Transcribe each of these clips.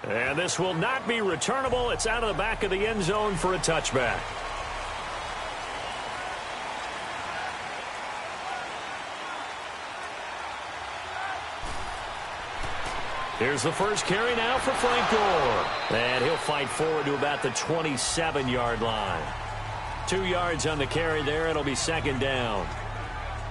And this will not be returnable. It's out of the back of the end zone for a touchback. Here's the first carry now for Frank Gore. And he'll fight forward to about the 27-yard line. 2 yards on the carry there. It'll be second down.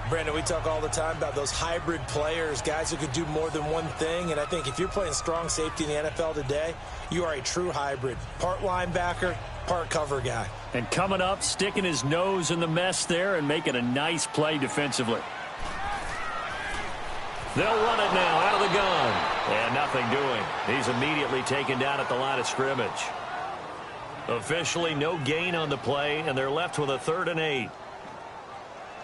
Brandon, we talk all the time about those hybrid players, guys who could do more than one thing. And I think if you're playing strong safety in the NFL today, you are a true hybrid. Part linebacker, part cover guy. And coming up, sticking his nose in the mess there and making a nice play defensively. They'll run it now out of the gun. And nothing doing. He's immediately taken down at the line of scrimmage. Officially no gain on the play, and they're left with a 3rd and 8.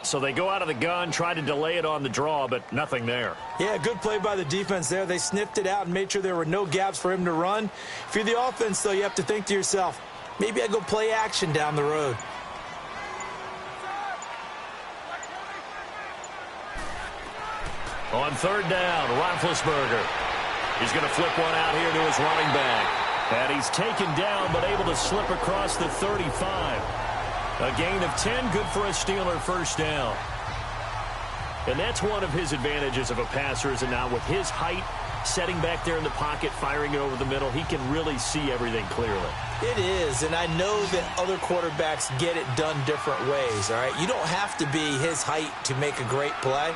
So they go out of the gun, try to delay it on the draw, but nothing there. Yeah, good play by the defense there. They sniffed it out and made sure there were no gaps for him to run. If you're the offense, though, you have to think to yourself, maybe I go play action down the road. On 3rd down, Roethlisberger. He's going to flip one out here to his running back. And he's taken down, but able to slip across the 35. A gain of 10, good for a Steeler first down. And that's one of his advantages of a passer, is it not? With his height, setting back there in the pocket, firing it over the middle, he can really see everything clearly. It is, and I know that other quarterbacks get it done different ways, all right? You don't have to be his height to make a great play.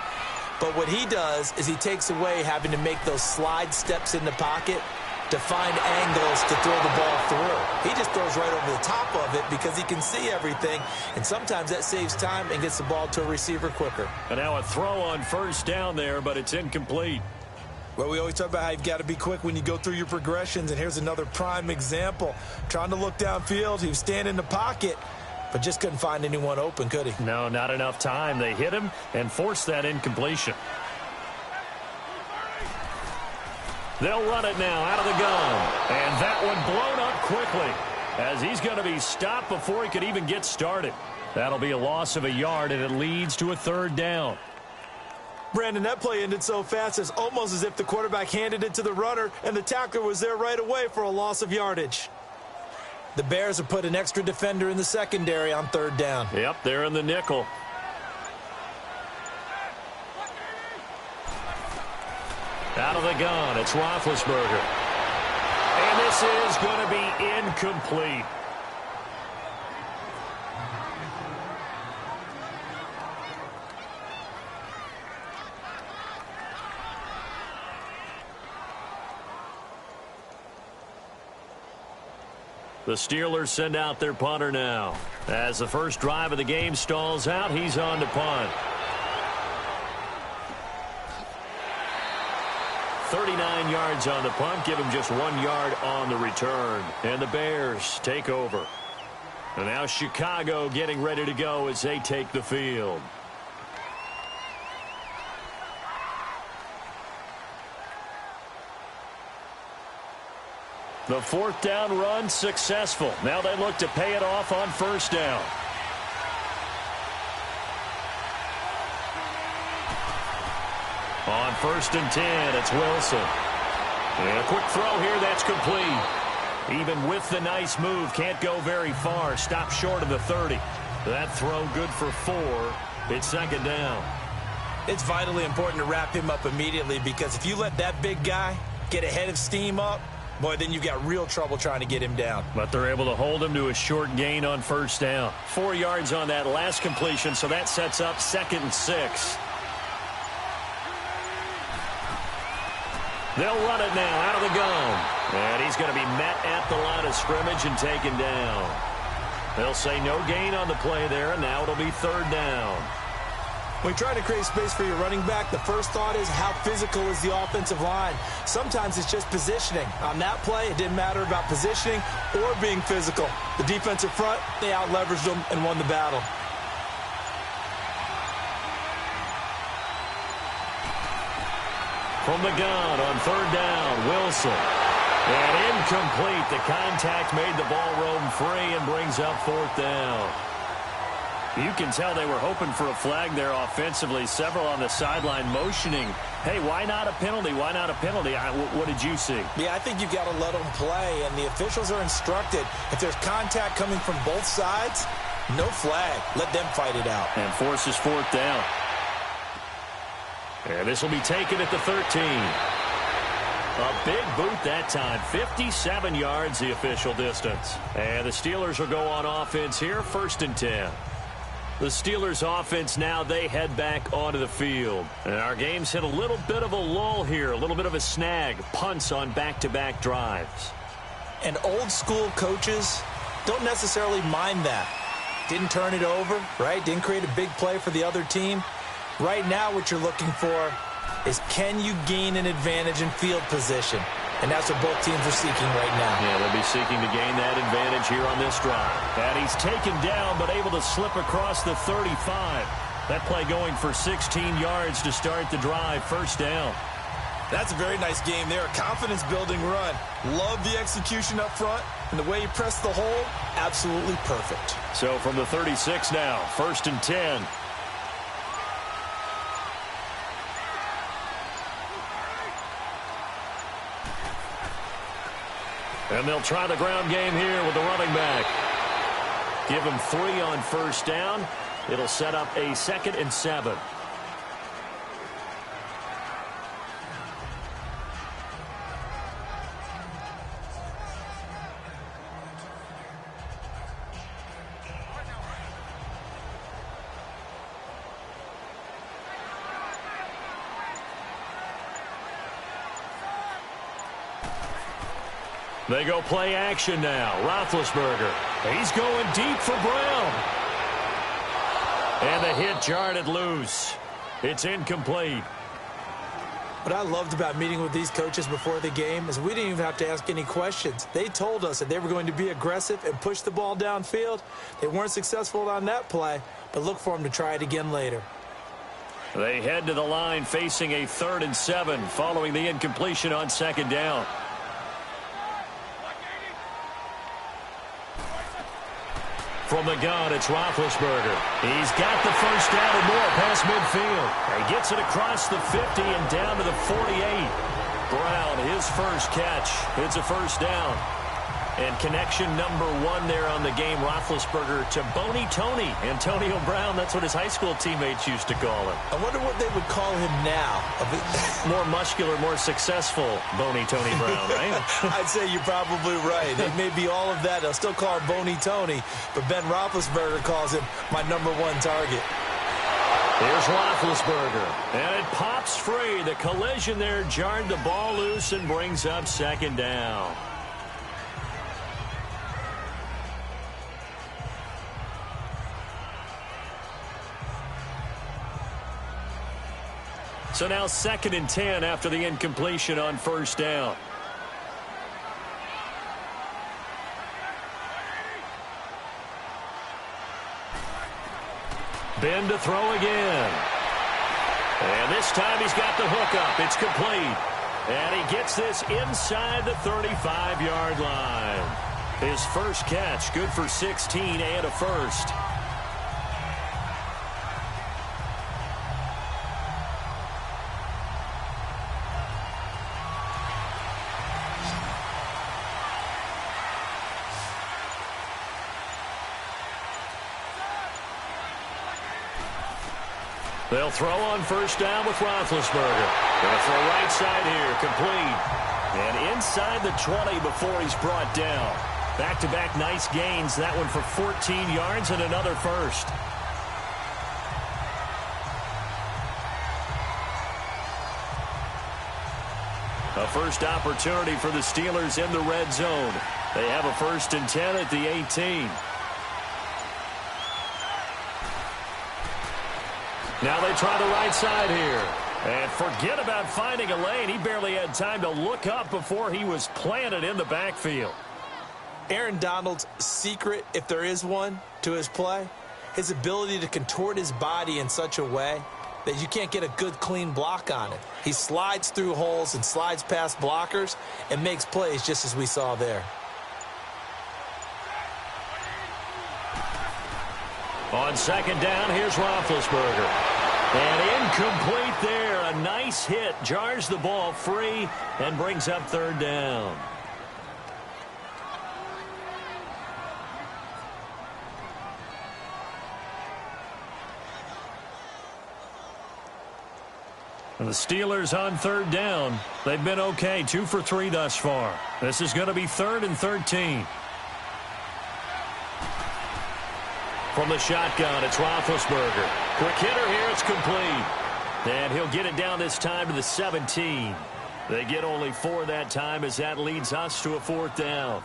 But what he does is he takes away having to make those slide steps in the pocket to find angles to throw the ball through. He just throws right over the top of it because he can see everything, and sometimes that saves time and gets the ball to a receiver quicker. And now a throw on first down there, but it's incomplete. Well, we always talk about how you've got to be quick when you go through your progressions, and here's another prime example. Trying to look downfield, he was standing in the pocket, but just couldn't find anyone open, could he? No, not enough time. They hit him and forced that incompletion. They'll run it now out of the gun. And that one blown up quickly as he's going to be stopped before he could even get started. That'll be a loss of a yard, and it leads to a 3rd down. Brandon, that play ended so fast, it's almost as if the quarterback handed it to the runner and the tackler was there right away for a loss of yardage. The Bears have put an extra defender in the secondary on 3rd down. Yep, they're in the nickel. Out of the gun, it's Roethlisberger. And this is going to be incomplete. The Steelers send out their punter now. As the first drive of the game stalls out, he's on to punt. 39 yards on the punt, give him just 1 yard on the return. And the Bears take over. And now Chicago getting ready to go as they take the field. The 4th down run successful. Now they look to pay it off on first down. On 1st and 10, it's Wilson. And a quick throw here, that's complete. Even with the nice move, can't go very far. Stop short of the 30. That throw good for 4. It's second down. It's vitally important to wrap him up immediately, because if you let that big guy get ahead of steam up, boy, then you've got real trouble trying to get him down. But they're able to hold him to a short gain on first down. 4 yards on that last completion, so that sets up 2nd and 6. They'll run it now out of the gun. And he's going to be met at the line of scrimmage and taken down. They'll say no gain on the play there, and now it'll be 3rd down. When you try to create space for your running back, the first thought is how physical is the offensive line. Sometimes it's just positioning. On that play, it didn't matter about positioning or being physical. The defensive front, they out-leveraged them and won the battle. From the gun on 3rd down, Wilson. And incomplete. The contact made the ball roam free and brings up 4th down. You can tell they were hoping for a flag there offensively. Several on the sideline motioning, hey, why not a penalty? Why not a penalty? What did you see? Yeah, I think you got to let them play, and the officials are instructed. If there's contact coming from both sides, no flag. Let them fight it out. And forces fourth down. And this will be taken at the 13. A big boot that time. 57 yards the official distance. And the Steelers will go on offense here, 1st and 10. The Steelers offense now, they head back onto the field. And our game's hit a little bit of a lull here, a little bit of a snag. Punts on back-to-back drives. And old school coaches don't necessarily mind that. Didn't turn it over, right? Didn't create a big play for the other team. Right now what you're looking for is, can you gain an advantage in field position? And that's what both teams are seeking right now. Yeah, they'll be seeking to gain that advantage here on this drive. And he's taken down but able to slip across the 35. That play going for 16 yards to start the drive. 1st down. That's a very nice game there. A confidence-building run. Love the execution up front. And the way he pressed the hole, absolutely perfect. So from the 36 now, 1st and 10. And they'll try the ground game here with the running back. Give him 3 on 1st down. It'll set up a 2nd and 7. They go play action now. Roethlisberger. He's going deep for Brown. And the hit jarred it loose. It's incomplete. What I loved about meeting with these coaches before the game is we didn't even have to ask any questions. They told us that they were going to be aggressive and push the ball downfield. They weren't successful on that play, but look for them to try it again later. They head to the line facing a 3rd and 7 following the incompletion on 2nd down. From the gun, it's Roethlisberger. He's got the 1st down and more past midfield. He gets it across the 50 and down to the 48. Brown, his first catch. It's a 1st down. And connection number 1 there on the game, Roethlisberger to Boney Tony. Antonio Brown, that's what his high school teammates used to call him. I wonder what they would call him now. More muscular, more successful Boney Tony Brown, right? I'd say you're probably right. It may be all of that. They'll still call him Boney Tony, but Ben Roethlisberger calls him my number 1 target. Here's Roethlisberger, and it pops free. The collision there jarred the ball loose and brings up 2nd down. So now 2nd and 10 after the incompletion on 1st down. Ben to throw again. And this time he's got the hook up. It's complete. And he gets this inside the 35-yard line. His first catch, good for 16 and a 1st. They'll throw on 1st down with Roethlisberger. Going to throw right side here, complete. And inside the 20 before he's brought down. Back-to-back nice gains. That one for 14 yards and another 1st. A first opportunity for the Steelers in the red zone. They have a 1st and 10 at the 18. Now they try the right side here. And forget about finding a lane. He barely had time to look up before he was planted in the backfield. Aaron Donald's secret, if there is one, to his play, his ability to contort his body in such a way that you can't get a good, clean block on it. He slides through holes and slides past blockers and makes plays just as we saw there. On second down, here's Roethlisberger. And incomplete there. A nice hit. Jars the ball free and brings up third down. And the Steelers on third down. They've been okay. 2 for 3 thus far. This is going to be 3rd and 13. From the shotgun, it's Roethlisberger. Quick hitter here, it's complete. And he'll get it down this time to the 17. They get only 4 that time as that leads us to a 4th down.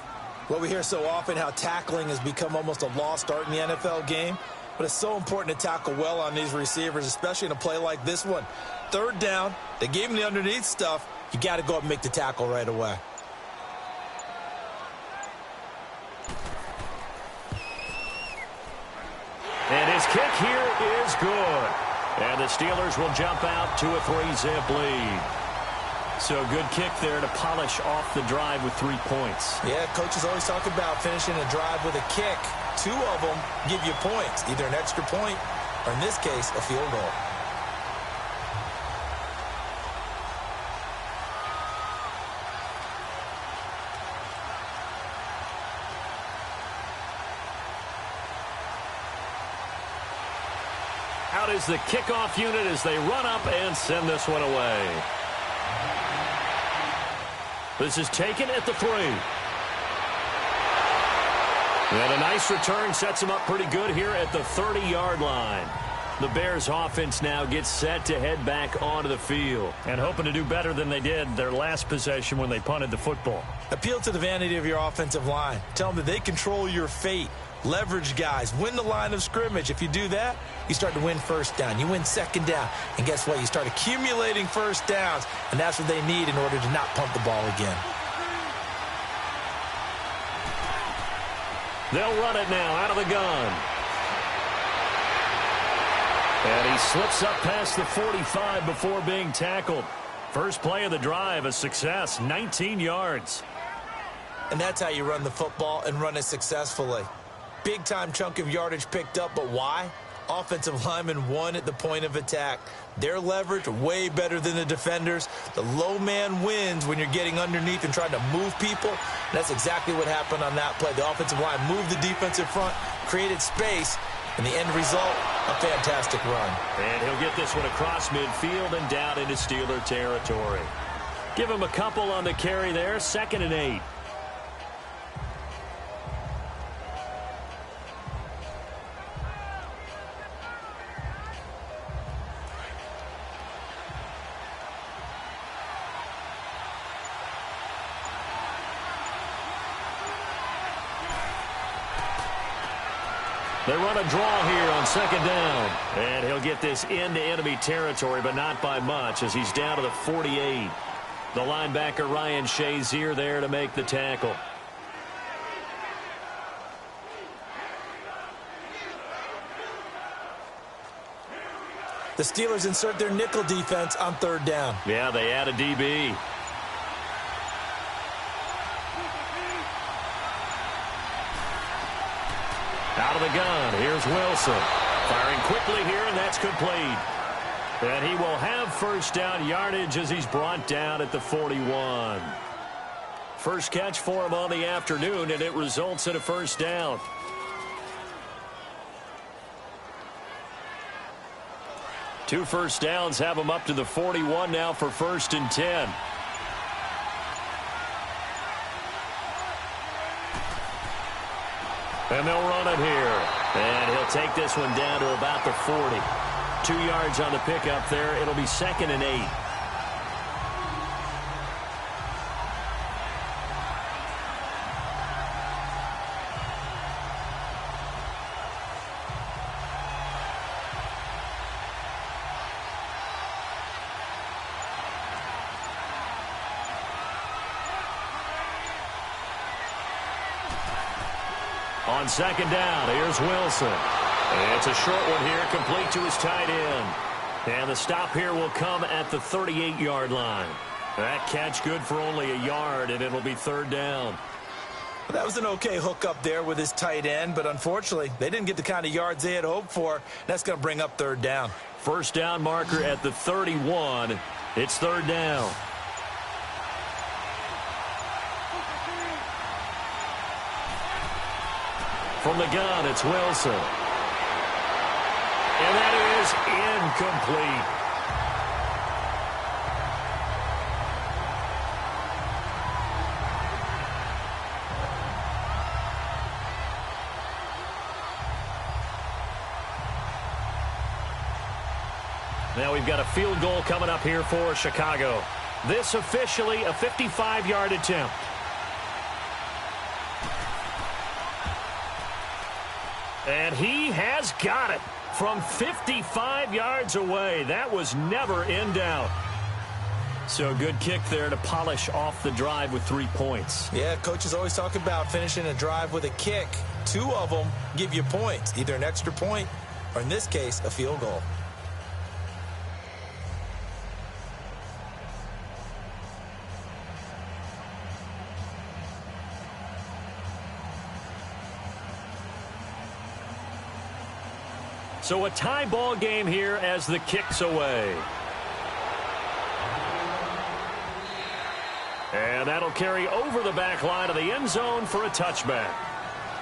Well, we hear so often how tackling has become almost a lost art in the NFL game. But it's so important to tackle well on these receivers, especially in a play like this one. 3rd down, they gave him the underneath stuff. You got to go up and make the tackle right away. And his kick here is good. And the Steelers will jump out to a 3-zip lead. So good kick there to polish off the drive with 3 points. Yeah, coaches always talk about finishing a drive with a kick. 2 of them give you points, either an extra point or, in this case, a field goal. Out is the kickoff unit as they run up and send this one away. This is taken at the 3. And a nice return sets them up pretty good here at the 30-yard line. The Bears offense now gets set to head back onto the field and hoping to do better than they did their last possession when they punted the football. Appeal to the vanity of your offensive line. Tell them that they control your fate. Leverage guys. Win the line of scrimmage. If you do that, you start to win 1st down. You win 2nd down. And guess what? You start accumulating 1st downs. And that's what they need in order to not punt the ball again. They'll run it now out of the gun. And he slips up past the 45 before being tackled. First play of the drive, a success, 19 yards. And that's how you run the football and run it successfully. Big-time chunk of yardage picked up, but why? Offensive linemen won at the point of attack. Their leverage way better than the defenders. The low man wins when you're getting underneath and trying to move people. And that's exactly what happened on that play. The offensive line moved the defensive front, created space, and the end result, a fantastic run. And he'll get this one across midfield and down into Steeler territory. Give him a couple on the carry there, 2nd and 8. They run a draw here on 2nd down. And he'll get this into enemy territory, but not by much as he's down to the 48. The linebacker Ryan Shazier there to make the tackle. The Steelers insert their nickel defense on 3rd down. Yeah, they add a DB. Out of the gun, here's Wilson. Firing quickly here, and that's complete. And he will have 1st down yardage as he's brought down at the 41. First catch for him on the afternoon, and it results in a 1st down. Two 1st downs have him up to the 41 now for 1st and 10. And they'll run it here. And he'll take this one down to about the 40. 2 yards on the pickup there. It'll be 2nd and 8. On 2nd down, here's Wilson. And it's a short one here, complete to his tight end. And the stop here will come at the 38-yard line. That catch good for only a yard, and it'll be 3rd down. That was an okay hook up there with his tight end, but unfortunately, they didn't get the kind of yards they had hoped for. That's going to bring up third down. First down marker at the 31. It's third down. From the gun, it's Wilson. And that is incomplete. Now we've got a field goal coming up here for Chicago. This officially a 55-yard attempt. And he has got it from 55 yards away. That was never in doubt. So good kick there to polish off the drive with 3 points. Yeah, coaches always talk about finishing a drive with a kick. 2 of them give you points, either an extra point or, in this case, a field goal. So a tie ball game here as the kick's away. And that'll carry over the back line of the end zone for a touchback.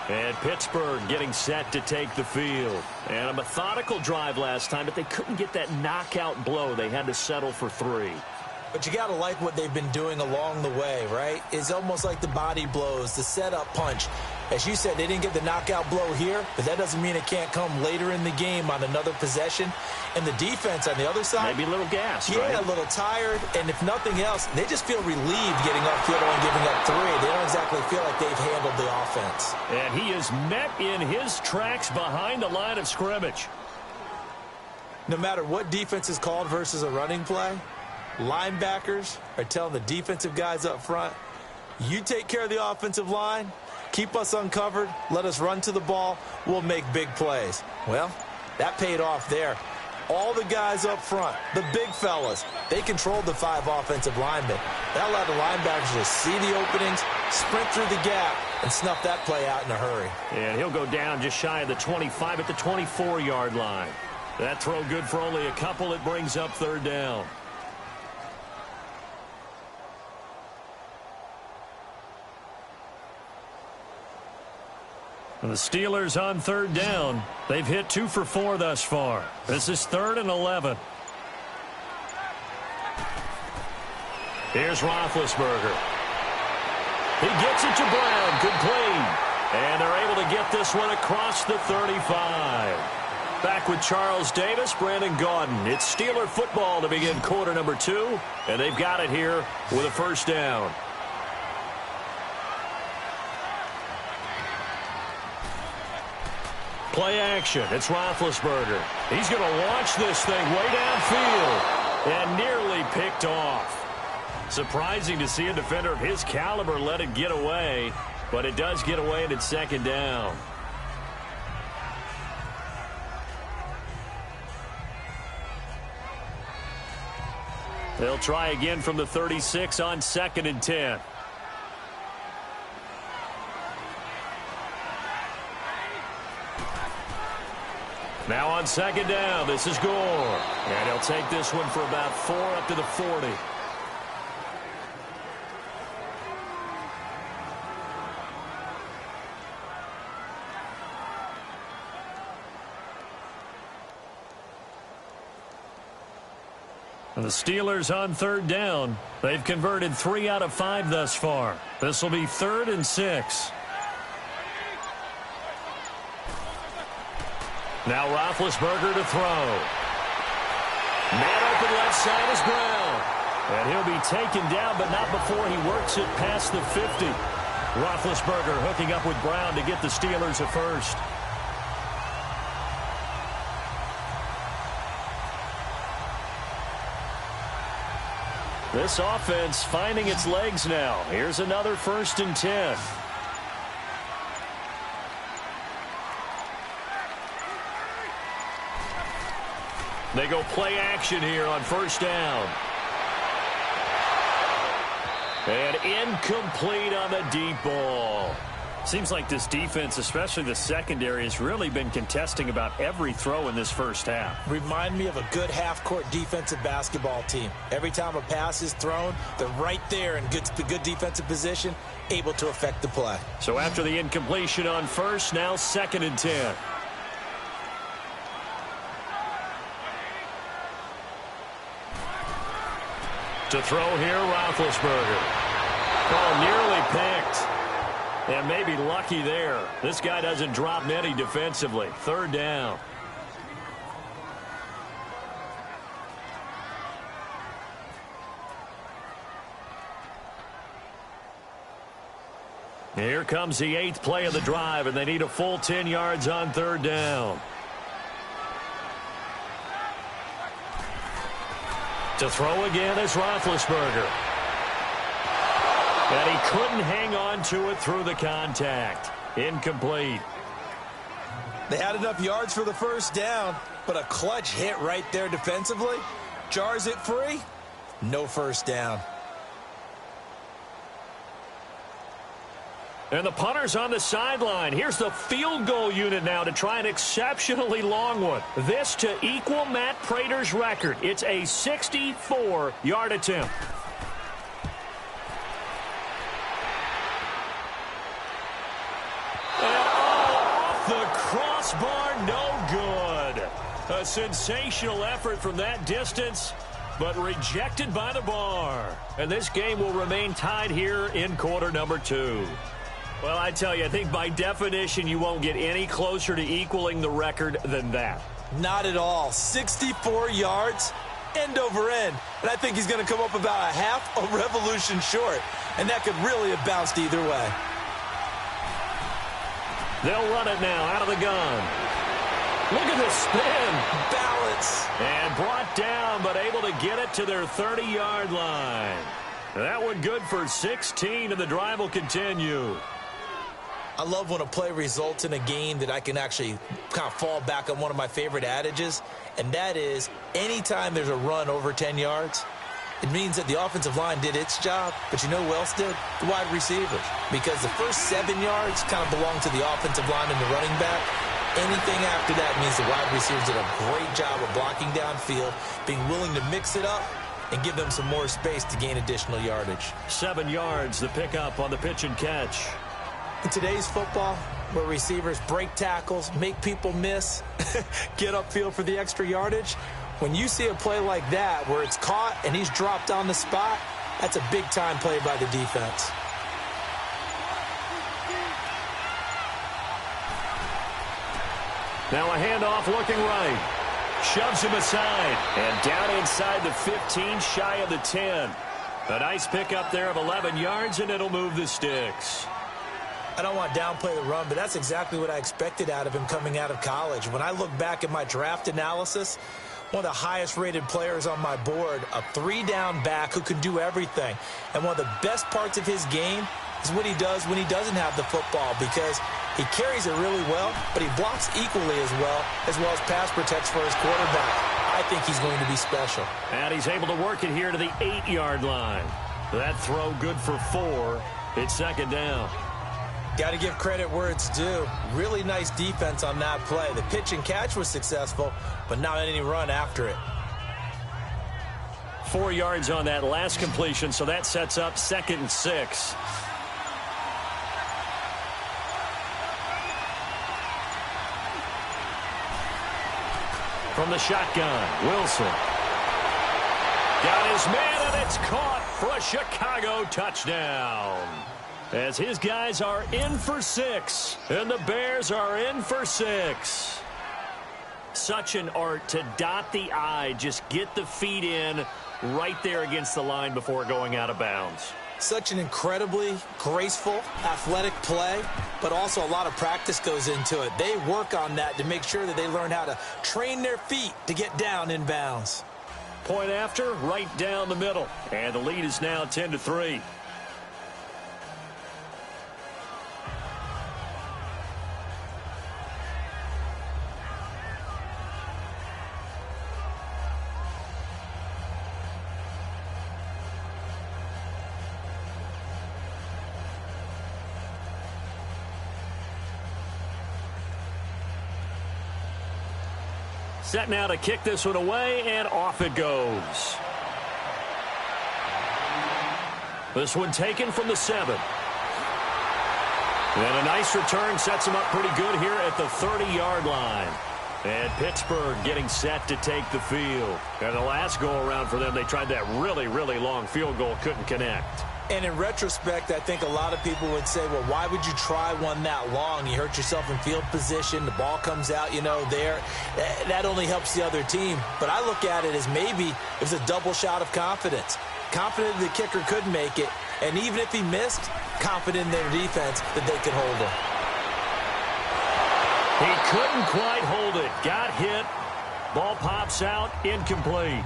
And Pittsburgh getting set to take the field. And a methodical drive last time, but they couldn't get that knockout blow. They had to settle for 3. But you got to like what they've been doing along the way, right? It's almost like the body blows, the setup punch. As you said, they didn't get the knockout blow here, but that doesn't mean it can't come later in the game on another possession. And the defense on the other side, maybe a little gas, yeah, right? A little tired. And if nothing else, they just feel relieved getting upfield and giving up 3. They don't exactly feel like they've handled the offense. And he is met in his tracks behind the line of scrimmage. No matter what defense is called versus a running play, linebackers are telling the defensive guys up front, you take care of the offensive line, keep us uncovered, let us run to the ball, we'll make big plays. Well, that paid off there. All the guys up front, the big fellas, they controlled the 5 offensive linemen. That allowed the linebackers to see the openings, sprint through the gap, and snuff that play out in a hurry. And he'll go down just shy of the 25 at the 24-yard line. That throw good for only a couple. It brings up third down. And the Steelers on third down. They've hit 2 for 4 thus far. This is 3rd and 11. Here's Roethlisberger. He gets it to Brown. Complete. And they're able to get this one across the 35. Back with Charles Davis, Brandon Gaudin. It's Steeler football to begin quarter number 2. And they've got it here with a first down. Play action. It's Roethlisberger. He's going to launch this thing way downfield and nearly picked off. Surprising to see a defender of his caliber let it get away, but it does get away and it's second down. They'll try again from the 36 on 2nd and 10. Now on second down, this is Gore. And he'll take this one for about 4 up to the 40. And the Steelers on third down. They've converted 3 out of 5 thus far. This will be 3rd and 6. Now Roethlisberger to throw. Man open left side is Brown. And he'll be taken down, but not before he works it past the 50. Roethlisberger hooking up with Brown to get the Steelers a first. This offense finding its legs now. Here's another 1st and 10. They go play action here on first down. And incomplete on the deep ball. Seems like this defense, especially the secondary, has really been contesting about every throw in this first half. Remind me of a good half-court defensive basketball team. Every time a pass is thrown, they're right there in good defensive position, able to affect the play. So after the incompletion on first, now 2nd and 10. To throw here, Roethlisberger. Oh, nearly picked. And maybe lucky there. This guy doesn't drop many defensively. 3rd down. Here comes the 8th play of the drive, and they need a full 10 yards on 3rd down. To throw again is Roethlisberger. And he couldn't hang on to it through the contact. Incomplete. They had enough yards for the 1st down, but a clutch hit right there defensively. Jars it free. No 1st down. And the punter's on the sideline. Here's the field goal unit now to try an exceptionally long one. This to equal Matt Prater's record. It's a 64-yard attempt. Crossbar, no good. A sensational effort from that distance, but rejected by the bar. And this game will remain tied here in quarter number 2. Well, I tell you, I think by definition you won't get any closer to equaling the record than that. Not at all. 64 yards, end over end. And I think he's going to come up about a half a revolution short. And that could really have bounced either way. They'll run it now out of the gun. Look at the spin. Balance. And brought down, but able to get it to their 30-yard line. That one good for 16, and the drive will continue. I love when a play results in a gain that I can actually kind of fall back on one of my favorite adages, and that is anytime there's a run over 10 yards, it means that the offensive line did its job, but you know who else did? The wide receivers. Because the first 7 yards kind of belong to the offensive line and the running back. Anything after that means the wide receivers did a great job of blocking downfield, being willing to mix it up, and give them some more space to gain additional yardage. 7 yards, the pickup on the pitch and catch. In today's football, where receivers break tackles, make people miss, get upfield for the extra yardage, when you see a play like that where it's caught and he's dropped on the spot, that's a big-time play by the defense. Now a handoff looking right. Shoves him aside. And down inside the 15, shy of the 10. A nice pickup there of 11 yards, and it'll move the sticks. I don't want to downplay the run, but that's exactly what I expected out of him coming out of college. When I look back at my draft analysis, one of the highest-rated players on my board, a 3-down back who can do everything. And one of the best parts of his game is what he does when he doesn't have the football, because he carries it really well, but he blocks equally as well as pass protects for his quarterback. I think he's going to be special. And he's able to work it here to the 8-yard line. That throw good for 4. It's 2nd down. Got to give credit where it's due. Really nice defense on that play. The pitch and catch was successful, but not any run after it. 4 yards on that last completion, so that sets up 2nd and 6. From the shotgun, Wilson. Got his man, and it's caught for a Chicago touchdown. As his guys are in for 6, and the Bears are in for 6. Such an art to dot the I, just get the feet in right there against the line before going out of bounds. Such an incredibly graceful, athletic play, but also a lot of practice goes into it. They work on that to make sure that they learn how to train their feet to get down in bounds. Point after, right down the middle. And the lead is now 10-3. Set now to kick this one away, and off it goes. This one taken from the 7. And a nice return sets him up pretty good here at the 30-yard line. And Pittsburgh getting set to take the field. And the last go-around for them, they tried that really, really long field goal, couldn't connect. And in retrospect, I think a lot of people would say, well, why would you try one that long? You hurt yourself in field position. The ball comes out, there. That only helps the other team. But I look at it as maybe it was a double shot of confidence. Confident the kicker could make it. And even if he missed, confident in their defense that they could hold him. He couldn't quite hold it. Got hit. Ball pops out. Incomplete.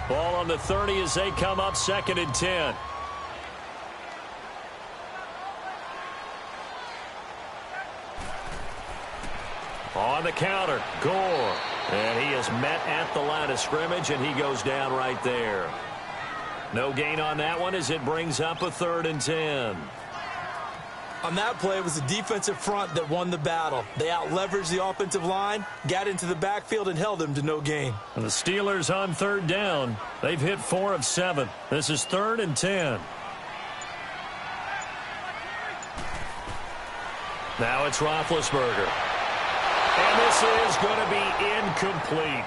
Ball on the 30 as they come up 2nd and 10. On the counter, Gore. And he is met at the line of scrimmage, and he goes down right there. No gain on that one as it brings up a 3rd and 10. On that play, it was the defensive front that won the battle. They out-leveraged the offensive line, got into the backfield, and held them to no gain. And the Steelers on 3rd down. They've hit 4 of 7. This is 3rd and 10. Now it's Roethlisberger. And this is going to be incomplete.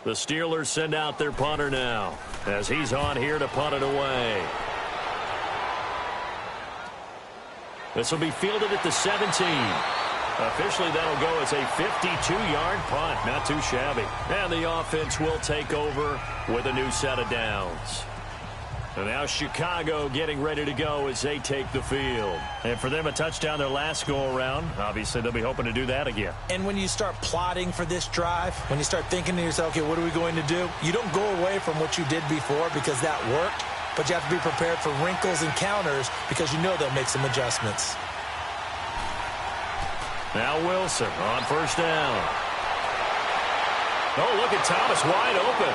The Steelers send out their punter now as he's on here to punt it away. This will be fielded at the 17. Officially, that'll go as a 52-yard punt. Not too shabby. And the offense will take over with a new set of downs. And now Chicago getting ready to go as they take the field. And for them, a touchdown their last go-around. Obviously, they'll be hoping to do that again. And when you start plotting for this drive, when you start thinking to yourself, okay, what are we going to do? You don't go away from what you did before because that worked. But you have to be prepared for wrinkles and counters because you know they'll make some adjustments. Now Wilson on 1st down. Oh, look at Thomas wide open.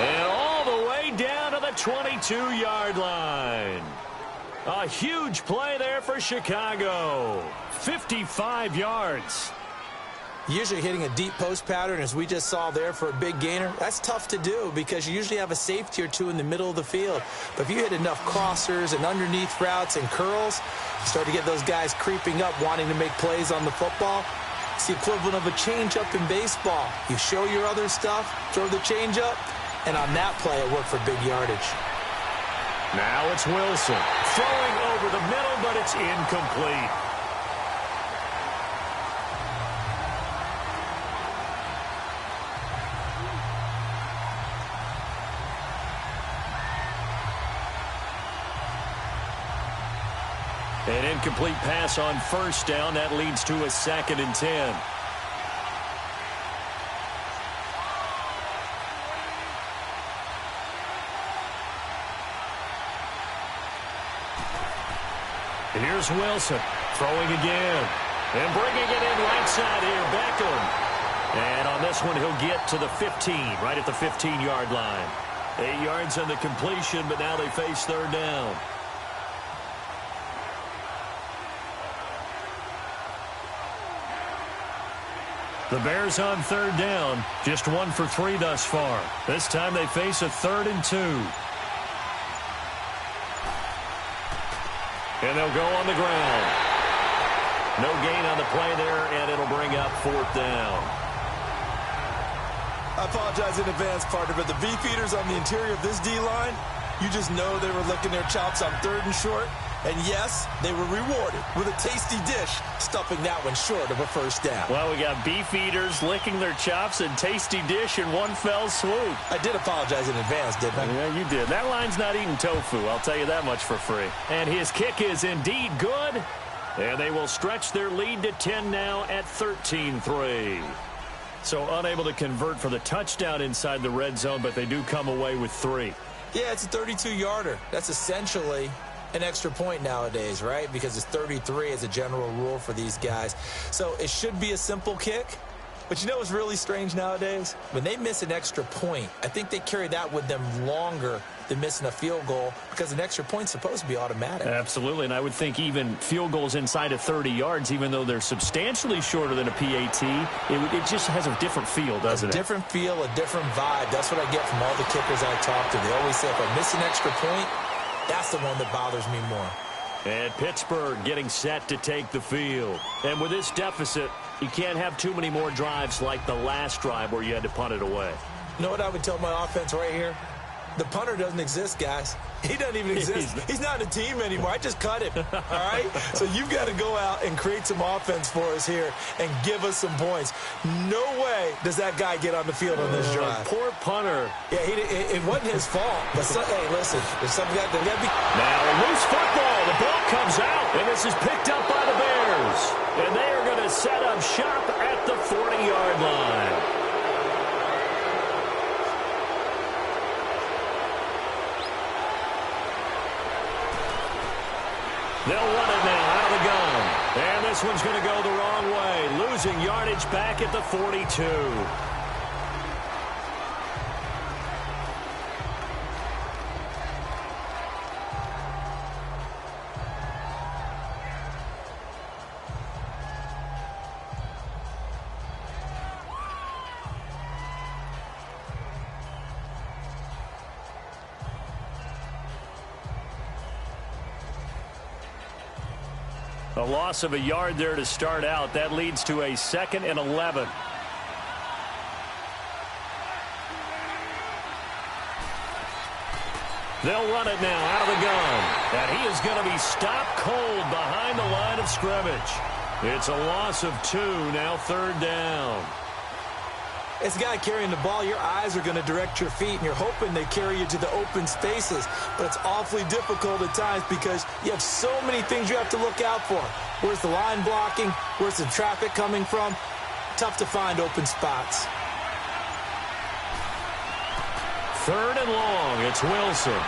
And all the way down to the 22-yard line. A huge play there for Chicago. 55 yards. Usually hitting a deep post pattern, as we just saw there for a big gainer, that's tough to do because you usually have a safety or two in the middle of the field. But if you hit enough crossers and underneath routes and curls, you start to get those guys creeping up, wanting to make plays on the football. It's the equivalent of a changeup in baseball. You show your other stuff, throw the changeup, and on that play, it worked for big yardage. Now it's Wilson throwing over the middle, but it's incomplete. An incomplete pass on 1st down. That leads to a 2nd and 10. Here's Wilson throwing again. And bringing it in right side here, Beckham. And on this one, he'll get to the 15, right at the 15-yard line. 8 yards on the completion, but now they face 3rd down. The Bears on 3rd down, just 1 for 3 thus far. This time they face a 3rd and 2. And they'll go on the ground. No gain on the play there, and it'll bring up 4th down. I apologize in advance, partner, but the beefeaters on the interior of this D-line, you just know they were licking their chops on 3rd and short. And yes, they were rewarded with a tasty dish, stuffing that one short of a 1st down. Well, we got beef eaters licking their chops and tasty dish in one fell swoop. I did apologize in advance, didn't I? Yeah, you did. That line's not eating tofu, I'll tell you that much for free. And his kick is indeed good. And they will stretch their lead to 10 now at 13-3. So unable to convert for the touchdown inside the red zone, but they do come away with 3. Yeah, it's a 32-yarder. That's essentially an extra point nowadays, right? Because it's 33 as a general rule for these guys. So it should be a simple kick. But you know what's really strange nowadays? When they miss an extra point, I think they carry that with them longer than missing a field goal because an extra point's supposed to be automatic. Absolutely, and I would think even field goals inside of 30 yards, even though they're substantially shorter than a PAT, it just has a different feel, doesn't it? A different feel, a different vibe. That's what I get from all the kickers I talk to. They always say if I miss an extra point, that's the one that bothers me more. And Pittsburgh getting set to take the field. And with this deficit, you can't have too many more drives like the last drive where you had to punt it away. You know what I would tell my offense right here? The punter doesn't exist, guys. He doesn't even exist. He's not a team anymore. I just cut him, all right? So you've got to go out and create some offense for us here and give us some points. No way does that guy get on the field on this drive. Poor punter. Yeah, it wasn't his fault. But hey, listen, there's something that got to be. Now a loose football. The ball comes out, and this is picked up by the Bears. And they are going to set up shop at the 40-yard line. They'll run it now out of the gun. And this one's going to go the wrong way. Losing yardage back at the 42. A loss of a yard there to start out. That leads to a 2nd and 11. They'll run it now out of the gun. And he is going to be stopped cold behind the line of scrimmage. It's a loss of 2, now 3rd down. As a guy carrying the ball, your eyes are going to direct your feet, and you're hoping they carry you to the open spaces. But it's awfully difficult at times because you have so many things you have to look out for. Where's the line blocking? Where's the traffic coming from? Tough to find open spots. 3rd and long. It's Wilson.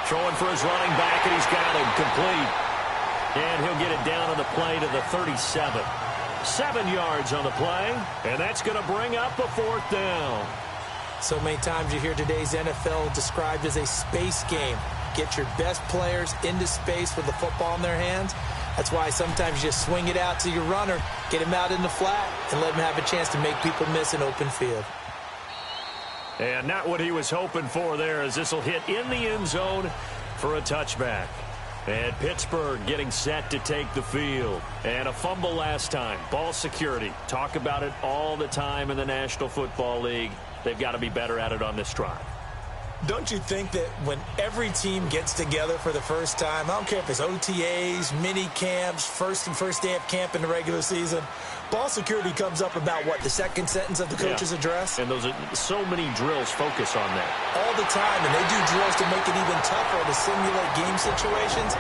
Throwing for his running back, and he's got him complete. And he'll get it down on the play to the 37. 7 yards on the play, and that's going to bring up a 4th down. So many times you hear today's NFL described as a space game. Get your best players into space with the football in their hands. That's why sometimes you just swing it out to your runner, get him out in the flat, and let him have a chance to make people miss an open field. And not what he was hoping for there, as this will hit in the end zone for a touchback. And Pittsburgh getting set to take the field. And a fumble last time. Ball security. Talk about it all the time in the National Football League. They've got to be better at it on this drive. Don't you think that when every team gets together for the first time, I don't care if it's OTAs, mini camps, first day of camp in the regular season, ball security comes up about, what, the second sentence of the coach's address? And those are so many drills focus on that. All the time, and they do drills to make it even tougher to simulate game situations.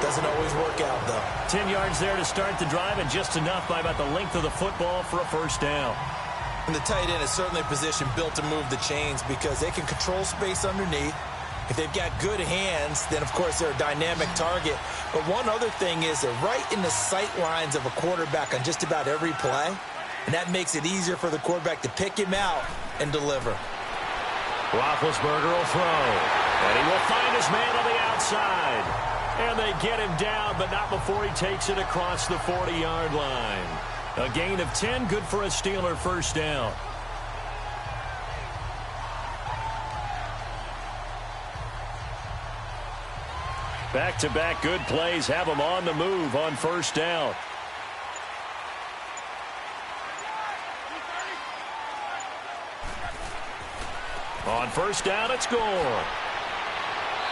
Doesn't always work out, though. 10 yards there to start the drive, and just enough by about the length of the football for a 1st down. And the tight end is certainly a position built to move the chains because they can control space underneath. If they've got good hands, then, of course, they're a dynamic target. But one other thing is they're right in the sight lines of a quarterback on just about every play, and that makes it easier for the quarterback to pick him out and deliver. Roethlisberger will throw, and he will find his man on the outside. And they get him down, but not before he takes it across the 40-yard line. A gain of 10, good for a Steeler 1st down. Back-to-back good plays have them on the move on 1st down. On 1st down, it's Gore.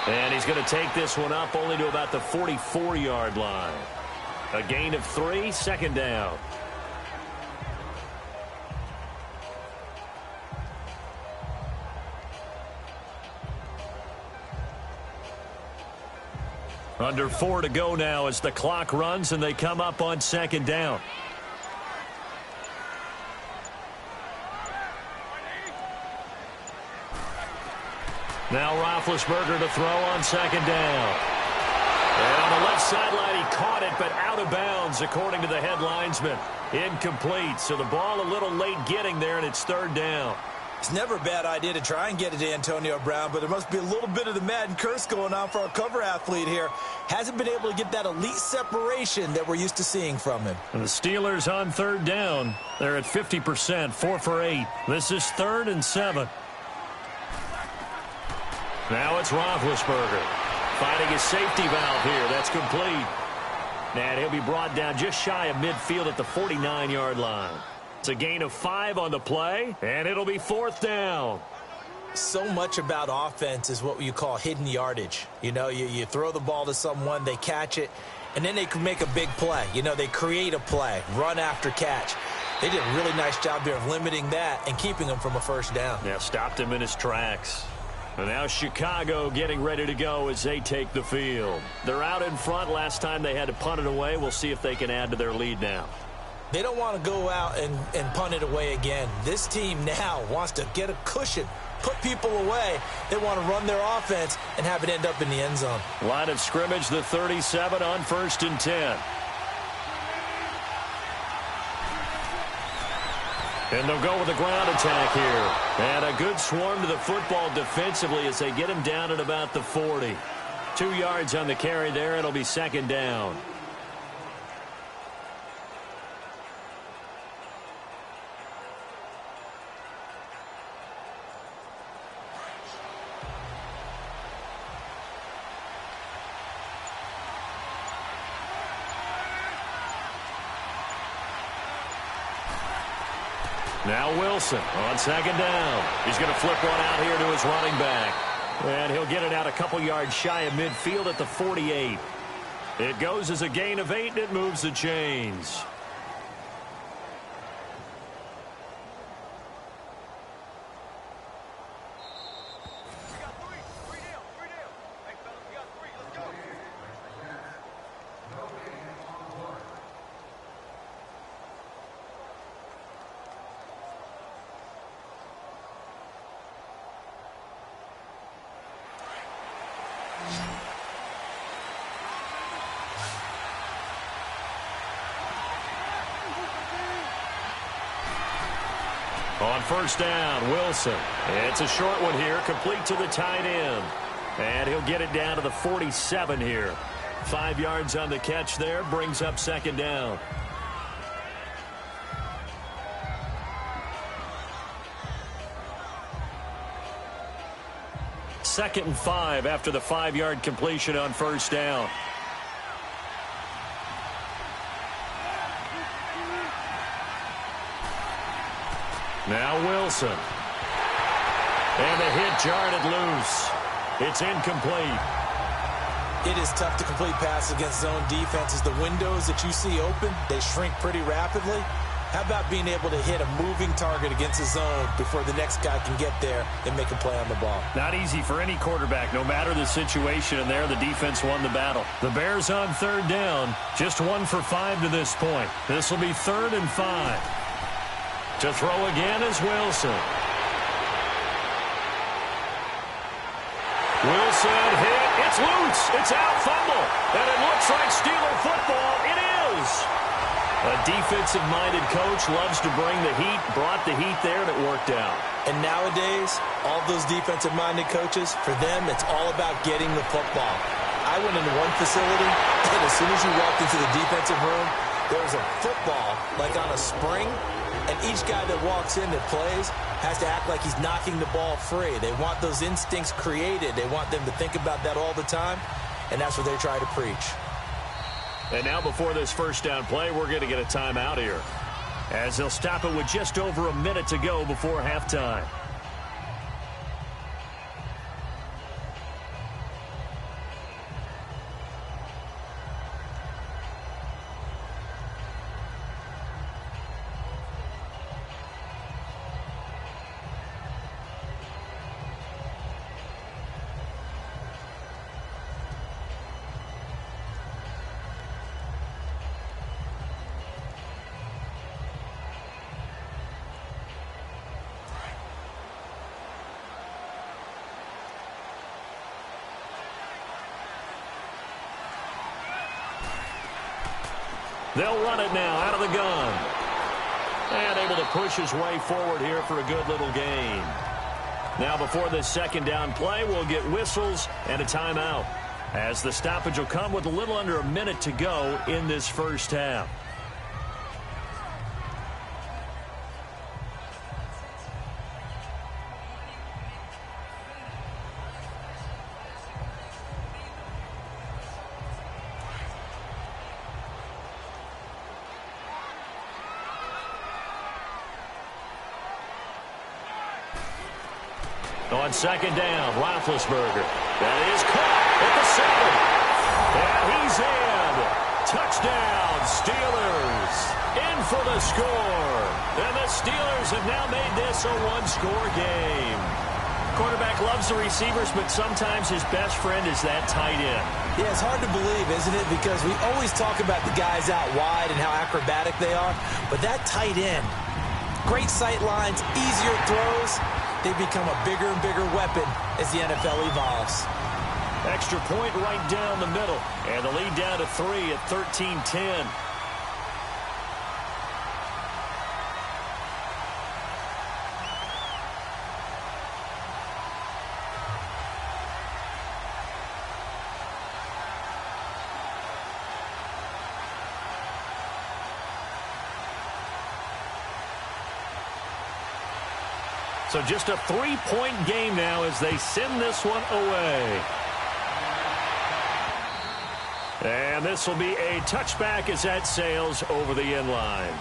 And he's going to take this one up only to about the 44-yard line. A gain of 3, 2nd down. Under 4 to go now as the clock runs and they come up on 2nd down. Now Roethlisberger to throw on second down. And on the left sideline, he caught it, but out of bounds, according to the head linesman. Incomplete, so the ball a little late getting there, and it's third down. It's never a bad idea to try and get it to Antonio Brown, but there must be a little bit of the Madden curse going on for our cover athlete here. Hasn't been able to get that elite separation that we're used to seeing from him. And the Steelers on third down. They're at 50%, 4 for 8. This is 3rd and 7. Now it's Roethlisberger finding his safety valve here. That's complete. And he'll be brought down just shy of midfield at the 49-yard line. It's a gain of 5 on the play, and it'll be 4th down. So much about offense is what you call hidden yardage. You know, you throw the ball to someone, they catch it, and then they can make a big play. You know, they create a play, run after catch. They did a really nice job there of limiting that and keeping him from a first down. Yeah, stopped him in his tracks. And now Chicago getting ready to go as they take the field. They're out in front. Last time they had to punt it away. We'll see if they can add to their lead now. They don't want to go out and punt it away again. This team now wants to get a cushion, put people away. They want to run their offense and have it end up in the end zone. Line of scrimmage, the 37 on 1st and 10. And they'll go with a ground attack here. And a good swarm to the football defensively as they get him down at about the 40. 2 yards on the carry there. It'll be 2nd down. Now Wilson on 2nd down. He's going to flip one out here to his running back. And he'll get it out a couple yards shy of midfield at the 48. It goes as a gain of 8, and it moves the chains. On 1st down, Wilson. It's a short one here, complete to the tight end. And he'll get it down to the 47 here. 5 yards on the catch there, brings up 2nd down. Second and 5 after the 5-yard completion on 1st down. Now Wilson. And the hit jarred it loose. It's incomplete. It is tough to complete passes against zone defenses. The windows that you see open, they shrink pretty rapidly. How about being able to hit a moving target against a zone before the next guy can get there and make a play on the ball? Not easy for any quarterback, no matter the situation, and there the defense won the battle. The Bears on 3rd down, just 1 for 5 to this point. This will be 3rd and 5. To throw again is Wilson. Wilson hit. It's loose. It's out, fumble. And it looks like Steeler football. It is. A defensive-minded coach loves to bring the heat, brought the heat there, and it worked out. And nowadays, all those defensive-minded coaches, for them, it's all about getting the football. I went into one facility, and as soon as you walked into the defensive room, there was a football, like on a spring, and each guy that walks in that plays has to act like he's knocking the ball free. They want those instincts created. They want them to think about that all the time, and that's what they try to preach. And now before this 1st down play, we're going to get a timeout here, as they'll stop it with just over a minute to go before halftime. They'll run it now out of the gun. And able to push his way forward here for a good little gain. Now before this second down play, we'll get whistles and a timeout, as the stoppage will come with a little under a minute to go in this first half. On second down, Roethlisberger. That is caught at the 7. And he's in. Touchdown, Steelers. In for the score. And the Steelers have now made this a one-score game. Quarterback loves the receivers, but sometimes his best friend is that tight end. Yeah, it's hard to believe, isn't it? Because we always talk about the guys out wide and how acrobatic they are. But that tight end, great sight lines, easier throws. They become a bigger and bigger weapon as the NFL evolves. Extra point right down the middle. And the lead down to 3 at 13-10. So just a 3-point game now as they send this one away. And this will be a touchback as that sails over the end line.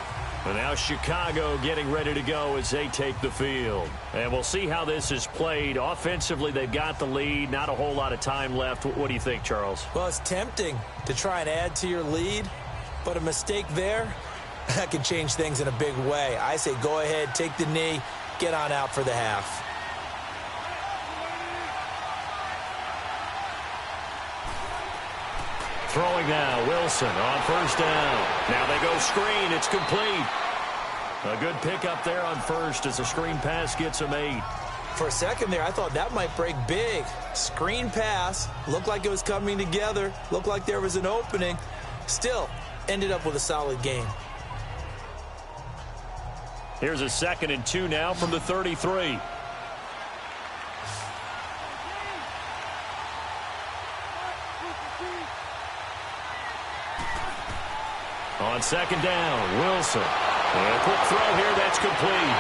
And now Chicago getting ready to go as they take the field. And we'll see how this is played. Offensively, they've got the lead. Not a whole lot of time left. What do you think, Charles? Well, it's tempting to try and add to your lead, but a mistake there, that can change things in a big way. I say go ahead, take the knee, get on out for the half. Throwing now, Wilson on first down. Now they go screen. It's complete. A good pickup there on first as a screen pass gets him 8. For a second there, I thought that might break big. Screen pass. Looked like it was coming together. Looked like there was an opening. Still, ended up with a solid game. Here's a 2nd and 2 now from the 33. On second down, Wilson. And a quick throw here, that's complete.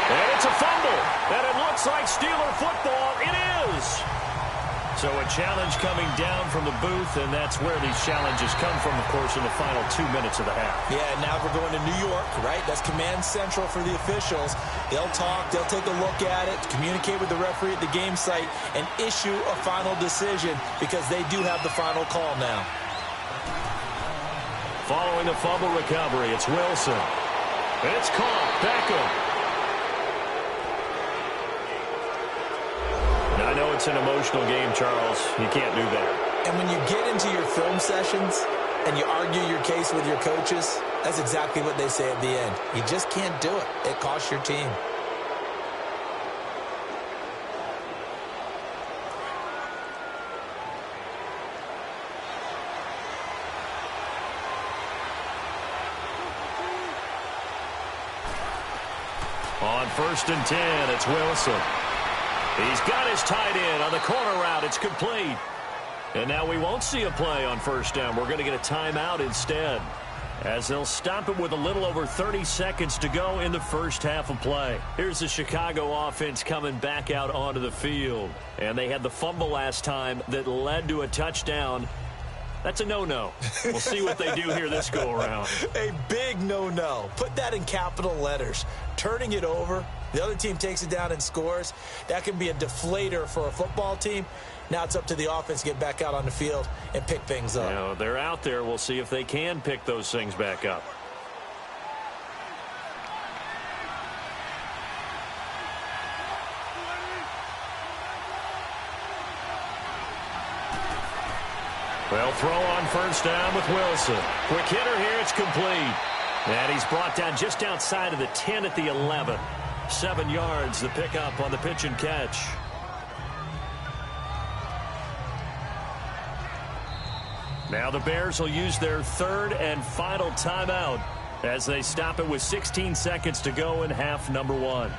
And it's a fumble. And it looks like Steeler football. It is. So a challenge coming down from the booth, and that's where these challenges come from, of course, in the final 2 minutes of the half. Yeah, now we're going to New York, right? That's command central for the officials. They'll talk, they'll take a look at it, communicate with the referee at the game site, and issue a final decision because they do have the final call now. Following the fumble recovery, it's Wilson. It's caught. Beckham. Now, I know it's an emotional game, Charles. You can't do that. And when you get into your film sessions and you argue your case with your coaches, that's exactly what they say at the end. You just can't do it. It costs your team. On 1st and 10, it's Wilson. He's got his tight end on the corner route. It's complete. And now we won't see a play on first down. We're going to get a timeout instead, as they'll stop it with a little over 30 seconds to go in the first half of play. Here's the Chicago offense coming back out onto the field. And they had the fumble last time that led to a touchdown. That's a no-no. We'll see what they do here this go-around. A big no-no. Put that in capital letters. Turning it over, the other team takes it down and scores. That can be a deflator for a football team. Now it's up to the offense to get back out on the field and pick things up. You know, they're out there. We'll see if they can pick those things back up. Well, throw on first down with Wilson. Quick hitter here, it's complete. And he's brought down just outside of the 10 at the 11. 7 yards, the pickup on the pitch and catch. Now the Bears will use their third and final timeout as they stop it with 16 seconds to go in half number one.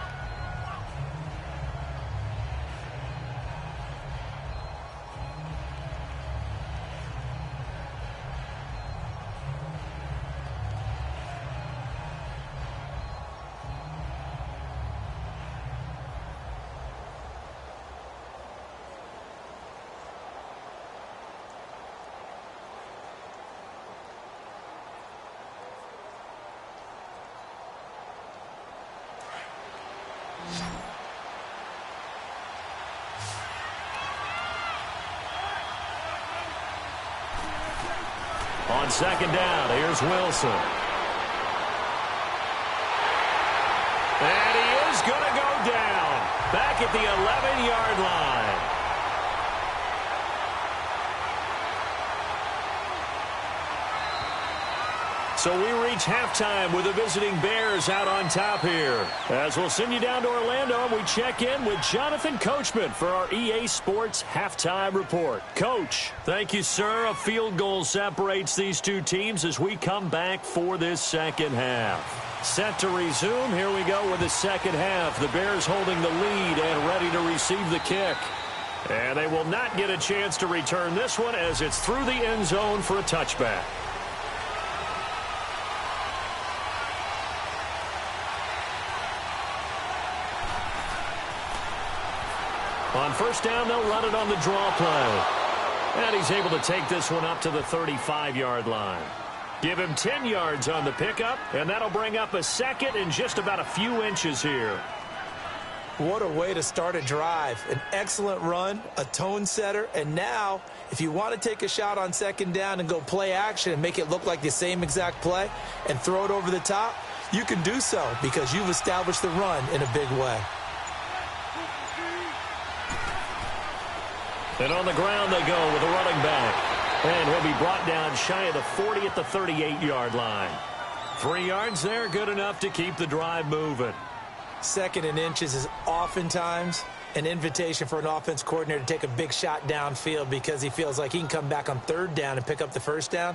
On second down, here's Wilson. And he is going to go down. Back at the 11-yard line. So we reach halftime with the visiting Bears out on top here. As we'll send you down to Orlando, and we check in with Jonathan Coachman for our EA Sports Halftime Report. Coach, thank you, sir. A field goal separates these two teams as we come back for this second half. Set to resume. Here we go with the second half. The Bears holding the lead and ready to receive the kick. And they will not get a chance to return this one as it's through the end zone for a touchback. On first down, they'll run it on the draw play. And he's able to take this one up to the 35-yard line. Give him 10 yards on the pickup, and that'll bring up a second in just about a few inches here. What a way to start a drive. An excellent run, a tone setter, and now if you want to take a shot on second down and go play action and make it look like the same exact play and throw it over the top, you can do so because you've established the run in a big way. And on the ground they go with a running back. And he'll be brought down shy of the 40 at the 38-yard line. 3 yards there, good enough to keep the drive moving. Second and inches is oftentimes an invitation for an offense coordinator to take a big shot downfield because he feels like he can come back on third down and pick up the first down.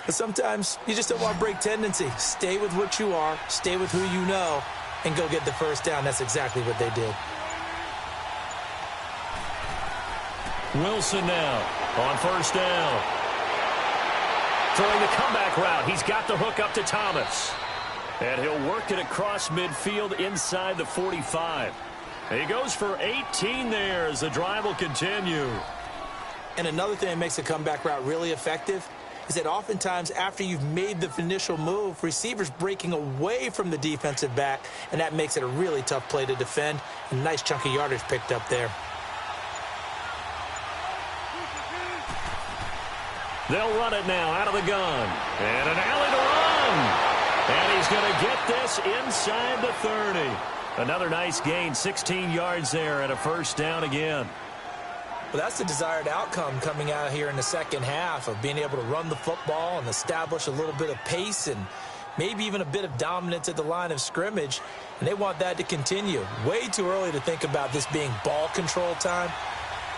But sometimes you just don't want to break tendency. Stay with what you are, stay with who you know, and go get the first down. That's exactly what they did. Wilson now on first down. Throwing the comeback route. He's got the hook up to Thomas. And he'll work it across midfield inside the 45. He goes for 18 there as the drive will continue. And another thing that makes a comeback route really effective is that oftentimes after you've made the initial move, receivers breaking away from the defensive back, and that makes it a really tough play to defend. A nice chunk of yardage picked up there. They'll run it now out of the gun. And an alley to run. And he's going to get this inside the 30. Another nice gain, 16 yards there and a first down again. Well, that's the desired outcome coming out here in the second half of being able to run the football and establish a little bit of pace and maybe even a bit of dominance at the line of scrimmage. And they want that to continue. Way too early to think about this being ball control time.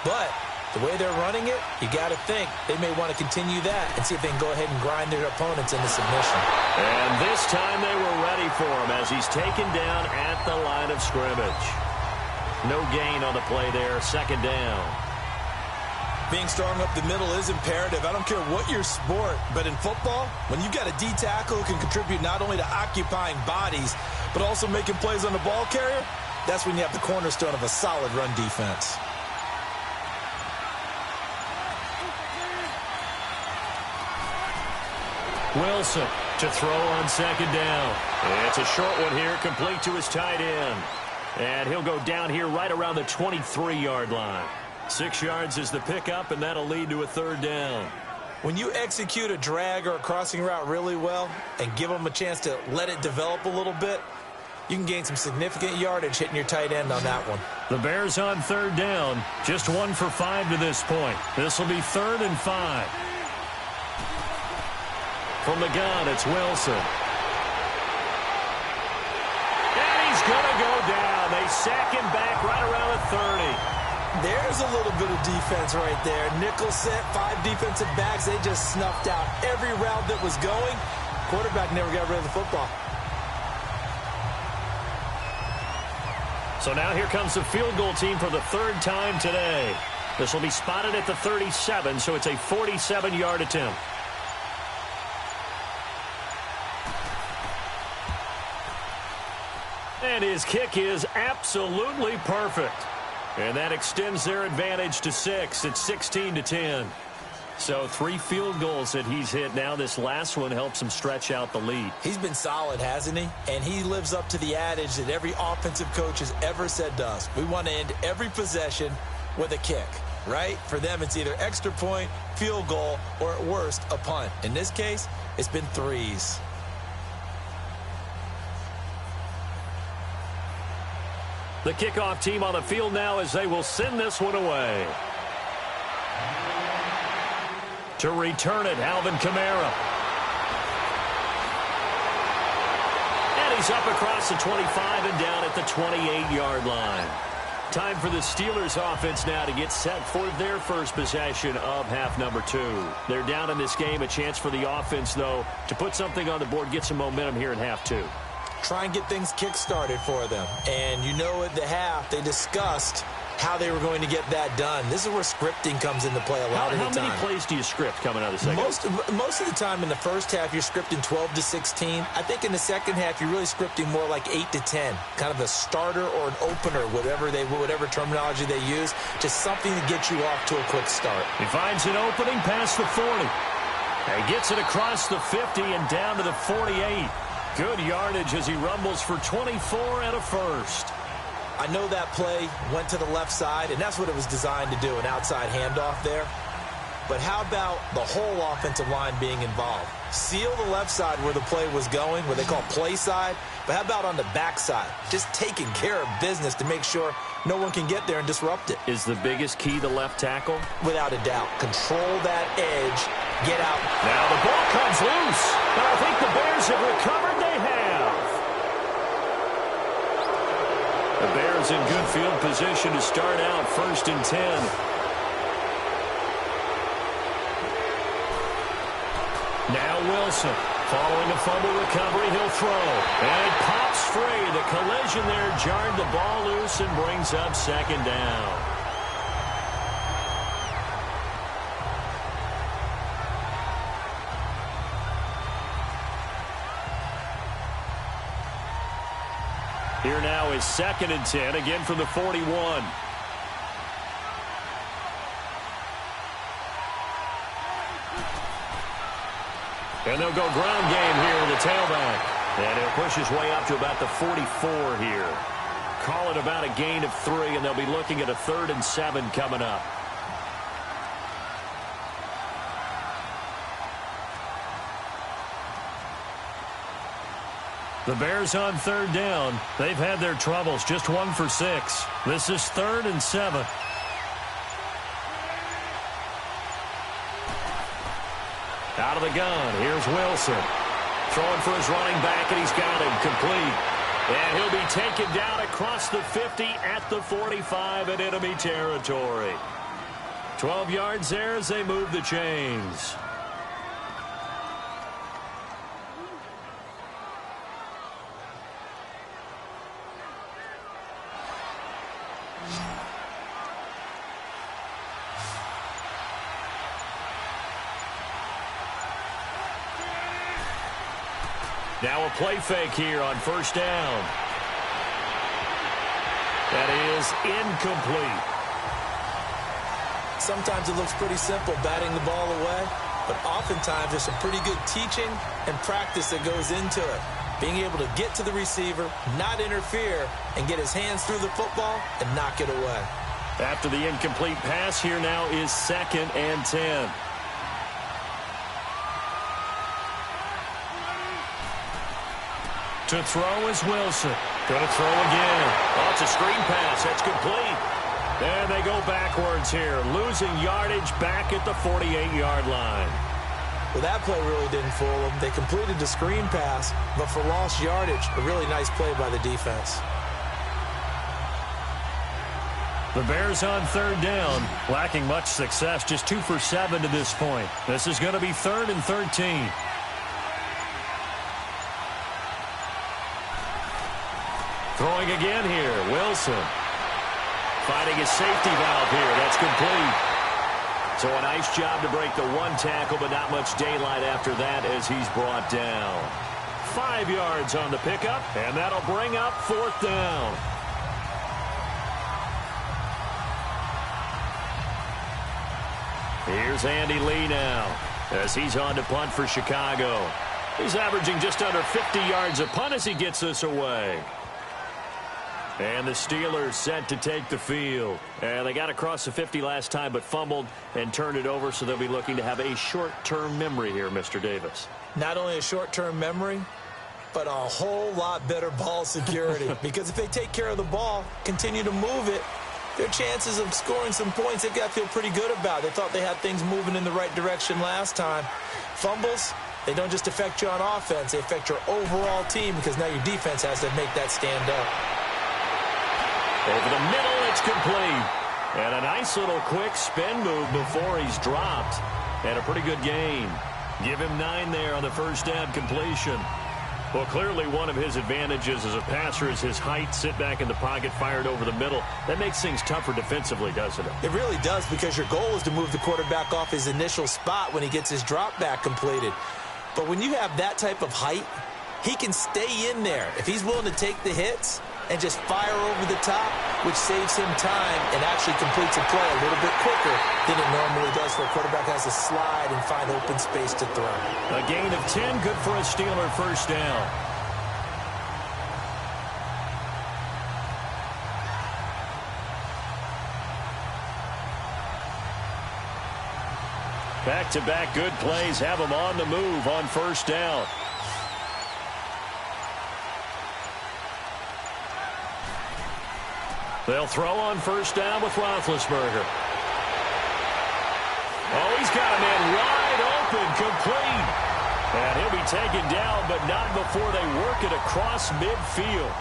But the way they're running it, you got to think they may want to continue that and see if they can go ahead and grind their opponents into submission. And this time they were ready for him as he's taken down at the line of scrimmage. No gain on the play there, second down. Being strong up the middle is imperative. I don't care what your sport, but in football, when you've got a D tackle who can contribute not only to occupying bodies, but also making plays on the ball carrier, that's when you have the cornerstone of a solid run defense. Wilson to throw on second down. It's a short one here, complete to his tight end. And he'll go down here right around the 23-yard line. 6 yards is the pickup, and that'll lead to a third down. When you execute a drag or a crossing route really well and give them a chance to let it develop a little bit, you can gain some significant yardage hitting your tight end on that one. The Bears on third down, just 1 for 5 to this point. This will be 3rd and 5. From the gun, it's Wilson. And he's going to go down. They sack him back right around the 30. There's a little bit of defense right there. Nickel set, 5 defensive backs. They just snuffed out every route that was going. Quarterback never got rid of the football. So now here comes the field goal team for the 3rd time today. This will be spotted at the 37, so it's a 47-yard attempt. And his kick is absolutely perfect. And that extends their advantage to 6. It's 16-10. So 3 field goals that he's hit now. This last one helps him stretch out the lead. He's been solid, hasn't he? And he lives up to the adage that every offensive coach has ever said to us. We want to end every possession with a kick, right? For them, it's either extra point, field goal, or at worst, a punt. In this case, it's been 3s. The kickoff team on the field now as they will send this one away. To return it, Alvin Kamara. And he's up across the 25 and down at the 28-yard line. Time for the Steelers offense now to get set for their first possession of half number 2. They're down in this game. A chance for the offense, though, to put something on the board, get some momentum here in half 2. Try and get things kick-started for them. And you know at the half, they discussed how they were going to get that done. This is where scripting comes into play a lot of the time. How many plays do you script coming out of the second? Most of the time in the first half, you're scripting 12 to 16. I think in the second half, you're really scripting more like 8 to 10. Kind of a starter or an opener, whatever terminology they use. Just something to get you off to a quick start. He finds an opening past the 40. He gets it across the 50 and down to the 48. Good yardage as he rumbles for 24 and a first. I know that play went to the left side, and that's what it was designed to do, an outside handoff there. But how about the whole offensive line being involved? Seal the left side where the play was going, what they call play side. But how about on the back side? Just taking care of business to make sure no one can get there and disrupt it. Is the biggest key the left tackle? Without a doubt. Control that edge. Get out. Now the ball comes loose. But I think the Bears have recovered. They have. The Bears in good field position to start out 1st and 10. Now Wilson, following a fumble recovery, he'll throw. And it pops free. The collision there jarred the ball loose and brings up 2nd down. Here now is 2nd and 10, again from the 41. And they'll go ground game here in the tailback. And he'll push his way up to about the 44 here. Call it about a gain of 3, and they'll be looking at a 3rd and 7 coming up. The Bears on 3rd down. They've had their troubles, just 1 for 6. This is 3rd and 7. Out of the gun, here's Wilson. Throwing for his running back, and he's got him complete. And he'll be taken down across the 50 at the 45 in enemy territory. 12 yards there as they move the chains. Now a play fake here on 1st down. That is incomplete. Sometimes it looks pretty simple, batting the ball away. But oftentimes there's some pretty good teaching and practice that goes into it. Being able to get to the receiver, not interfere, and get his hands through the football and knock it away. After the incomplete pass, here now is 2nd and 10. To throw is Wilson. Going to throw again. Oh, it's a screen pass. That's complete. And they go backwards here, losing yardage back at the 48-yard line. Well, that play really didn't fool them. They completed the screen pass, but for lost yardage, a really nice play by the defense. The Bears on third down, lacking much success, just 2 for 7 to this point. This is going to be 3rd and 13. Throwing again here, Wilson. Finding his safety valve here. That's complete. So a nice job to break the one tackle, but not much daylight after that as he's brought down. 5 yards on the pickup, and that'll bring up 4th down. Here's Andy Lee now as he's on to punt for Chicago. He's averaging just under 50 yards a punt as he gets this away. And the Steelers set to take the field. And they got across the 50 last time but fumbled and turned it over, so they'll be looking to have a short-term memory here, Mr. Davis. Not only a short-term memory, but a whole lot better ball security. Because if they take care of the ball, continue to move it, their chances of scoring some points, they've got to feel pretty good about. They thought they had things moving in the right direction last time. Fumbles, they don't just affect you on offense. They affect your overall team because now your defense has to make that stand up. Over the middle, it's complete. And a nice little quick spin move before he's dropped. And a pretty good gain. Give him 9 there on the first down completion. Well, clearly one of his advantages as a passer is his height. Sit back in the pocket, fired over the middle. That makes things tougher defensively, doesn't it? It really does, because your goal is to move the quarterback off his initial spot when he gets his drop back completed. But when you have that type of height, he can stay in there. If he's willing to take the hits and just fire over the top, which saves him time and actually completes a play a little bit quicker than it normally does for a quarterback who has to slide and find open space to throw. A gain of 10, good for a Steeler first down. Back-to-back good plays have him on the move on first down. They'll throw on first down with Roethlisberger. Oh, he's got a man wide open, complete. And he'll be taken down, but not before they work it across midfield.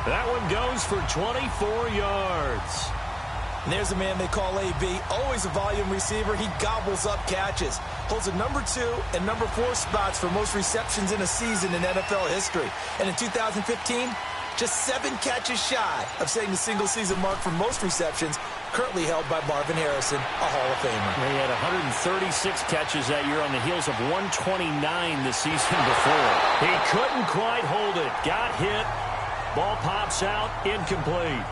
That one goes for 24 yards. And there's a man they call AB, always a volume receiver. He gobbles up catches. Holds a number 2 and number 4 spots for most receptions in a season in NFL history. And in 2015, just 7 catches shy of setting the single-season mark for most receptions, currently held by Marvin Harrison, a Hall of Famer. He had 136 catches that year on the heels of 129 the season before. He couldn't quite hold it. Got hit. Ball pops out. Incomplete.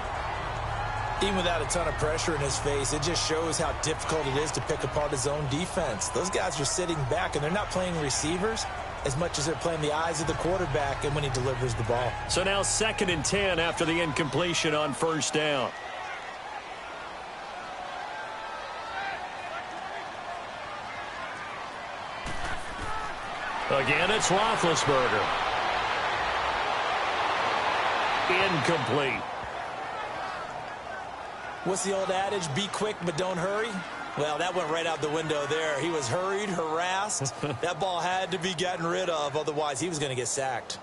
Even without a ton of pressure in his face, it just shows how difficult it is to pick apart his own defense. Those guys are sitting back, and they're not playing receivers as much as they're playing the eyes of the quarterback and when he delivers the ball. So now 2nd and 10 after the incompletion on first down. Again, it's Roethlisberger. Incomplete. What's the old adage? Be quick, but don't hurry. Well, that went right out the window there. He was hurried, harassed. That ball had to be gotten rid of, otherwise he was going to get sacked.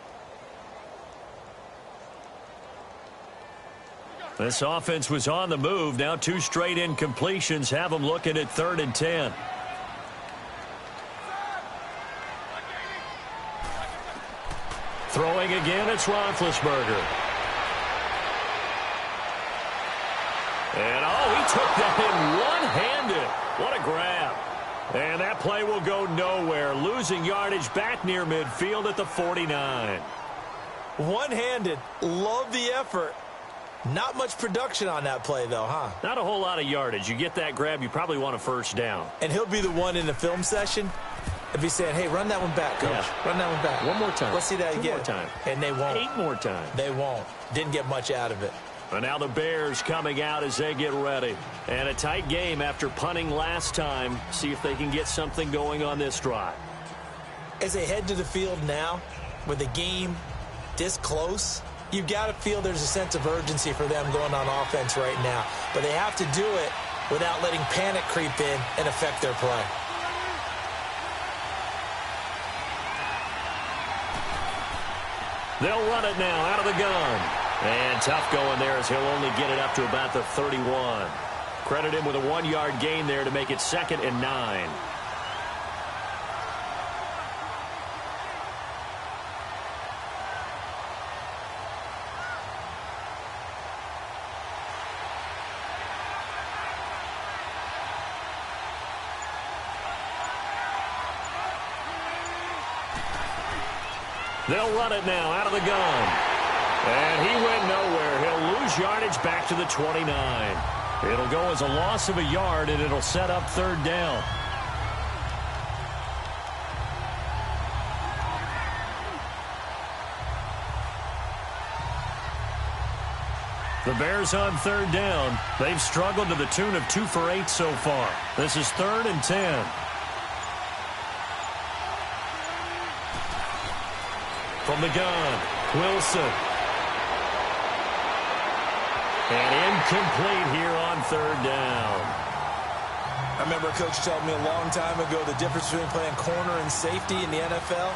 This offense was on the move. Now 2 straight incompletions have them looking at 3rd and 10. Throwing again, it's Roethlisberger. And, oh, he took that in one-handed. What a grab. And that play will go nowhere. Losing yardage back near midfield at the 49. One-handed. Love the effort. Not much production on that play, though, huh? Not a whole lot of yardage. You get that grab, you probably want a first down. And he'll be the one in the film session if he's saying, hey, run that one back, coach. Yeah. Run that one back. One more time. Let's see that again. 2 more times. And they won't. 8 more times. They won't. Didn't get much out of it. And now the Bears coming out as they get ready. And a tight game after punting last time. See if they can get something going on this drive. As they head to the field now, with the game this close, you've got to feel there's a sense of urgency for them going on offense right now. But they have to do it without letting panic creep in and affect their play. They'll run it now out of the gun. And tough going there as he'll only get it up to about the 31. Credit him with a 1-yard gain there to make it 2nd and 9. They'll run it now out of the gun. And he went nowhere. He'll lose yardage back to the 29. It'll go as a loss of a yard, and it'll set up 3rd down. The Bears on 3rd down. They've struggled to the tune of 2 for 8 so far. This is 3rd and 10. From the gun, Wilson. And incomplete here on 3rd down. I remember a coach telling me a long time ago the difference between playing corner and safety in the NFL.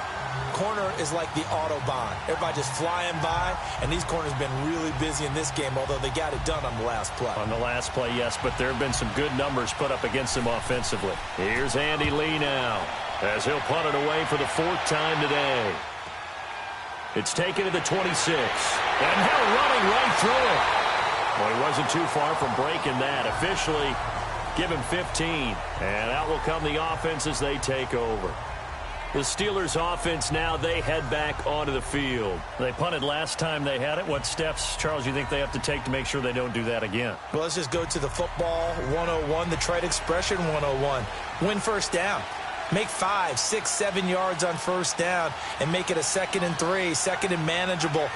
Corner is like the Autobahn. Everybody just flying by, and these corners have been really busy in this game, although they got it done on the last play. On the last play, yes, but there have been some good numbers put up against them offensively. Here's Andy Lee now as he'll punt it away for the 4th time today. It's taken to the 26, and they're running right through it. Well, he wasn't too far from breaking that. Officially, give him 15, and out will come the offense as they take over. The Steelers offense now, they head back onto the field. They punted last time they had it. What steps, Charles, you think they have to take to make sure they don't do that again? Well, let's just go to the football 101, the trade expression 101. Win 1st down. Make 5, 6, 7 yards on 1st down and make it a 2nd and 3, 2nd and manageable.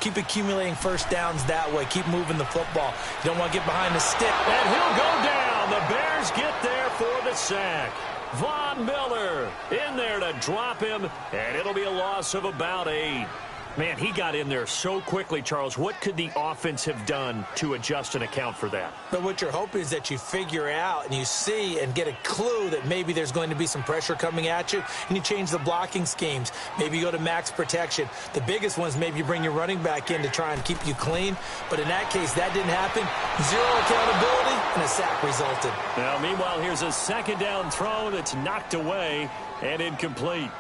Keep accumulating 1st downs that way. Keep moving the football. You don't want to get behind the stick. And he'll go down. The Bears get there for the sack. Von Miller in there to drop him, and it'll be a loss of about 8. Man, he got in there so quickly, Charles. What could the offense have done to adjust and account for that? But what you're hoping is that you figure out and you see and get a clue that maybe there's going to be some pressure coming at you, and you change the blocking schemes. Maybe you go to max protection. The biggest one is maybe you bring your running back in to try and keep you clean. But in that case, that didn't happen. 0 accountability, and a sack resulted. Now, meanwhile, here's a 2nd down throw that's knocked away and incomplete.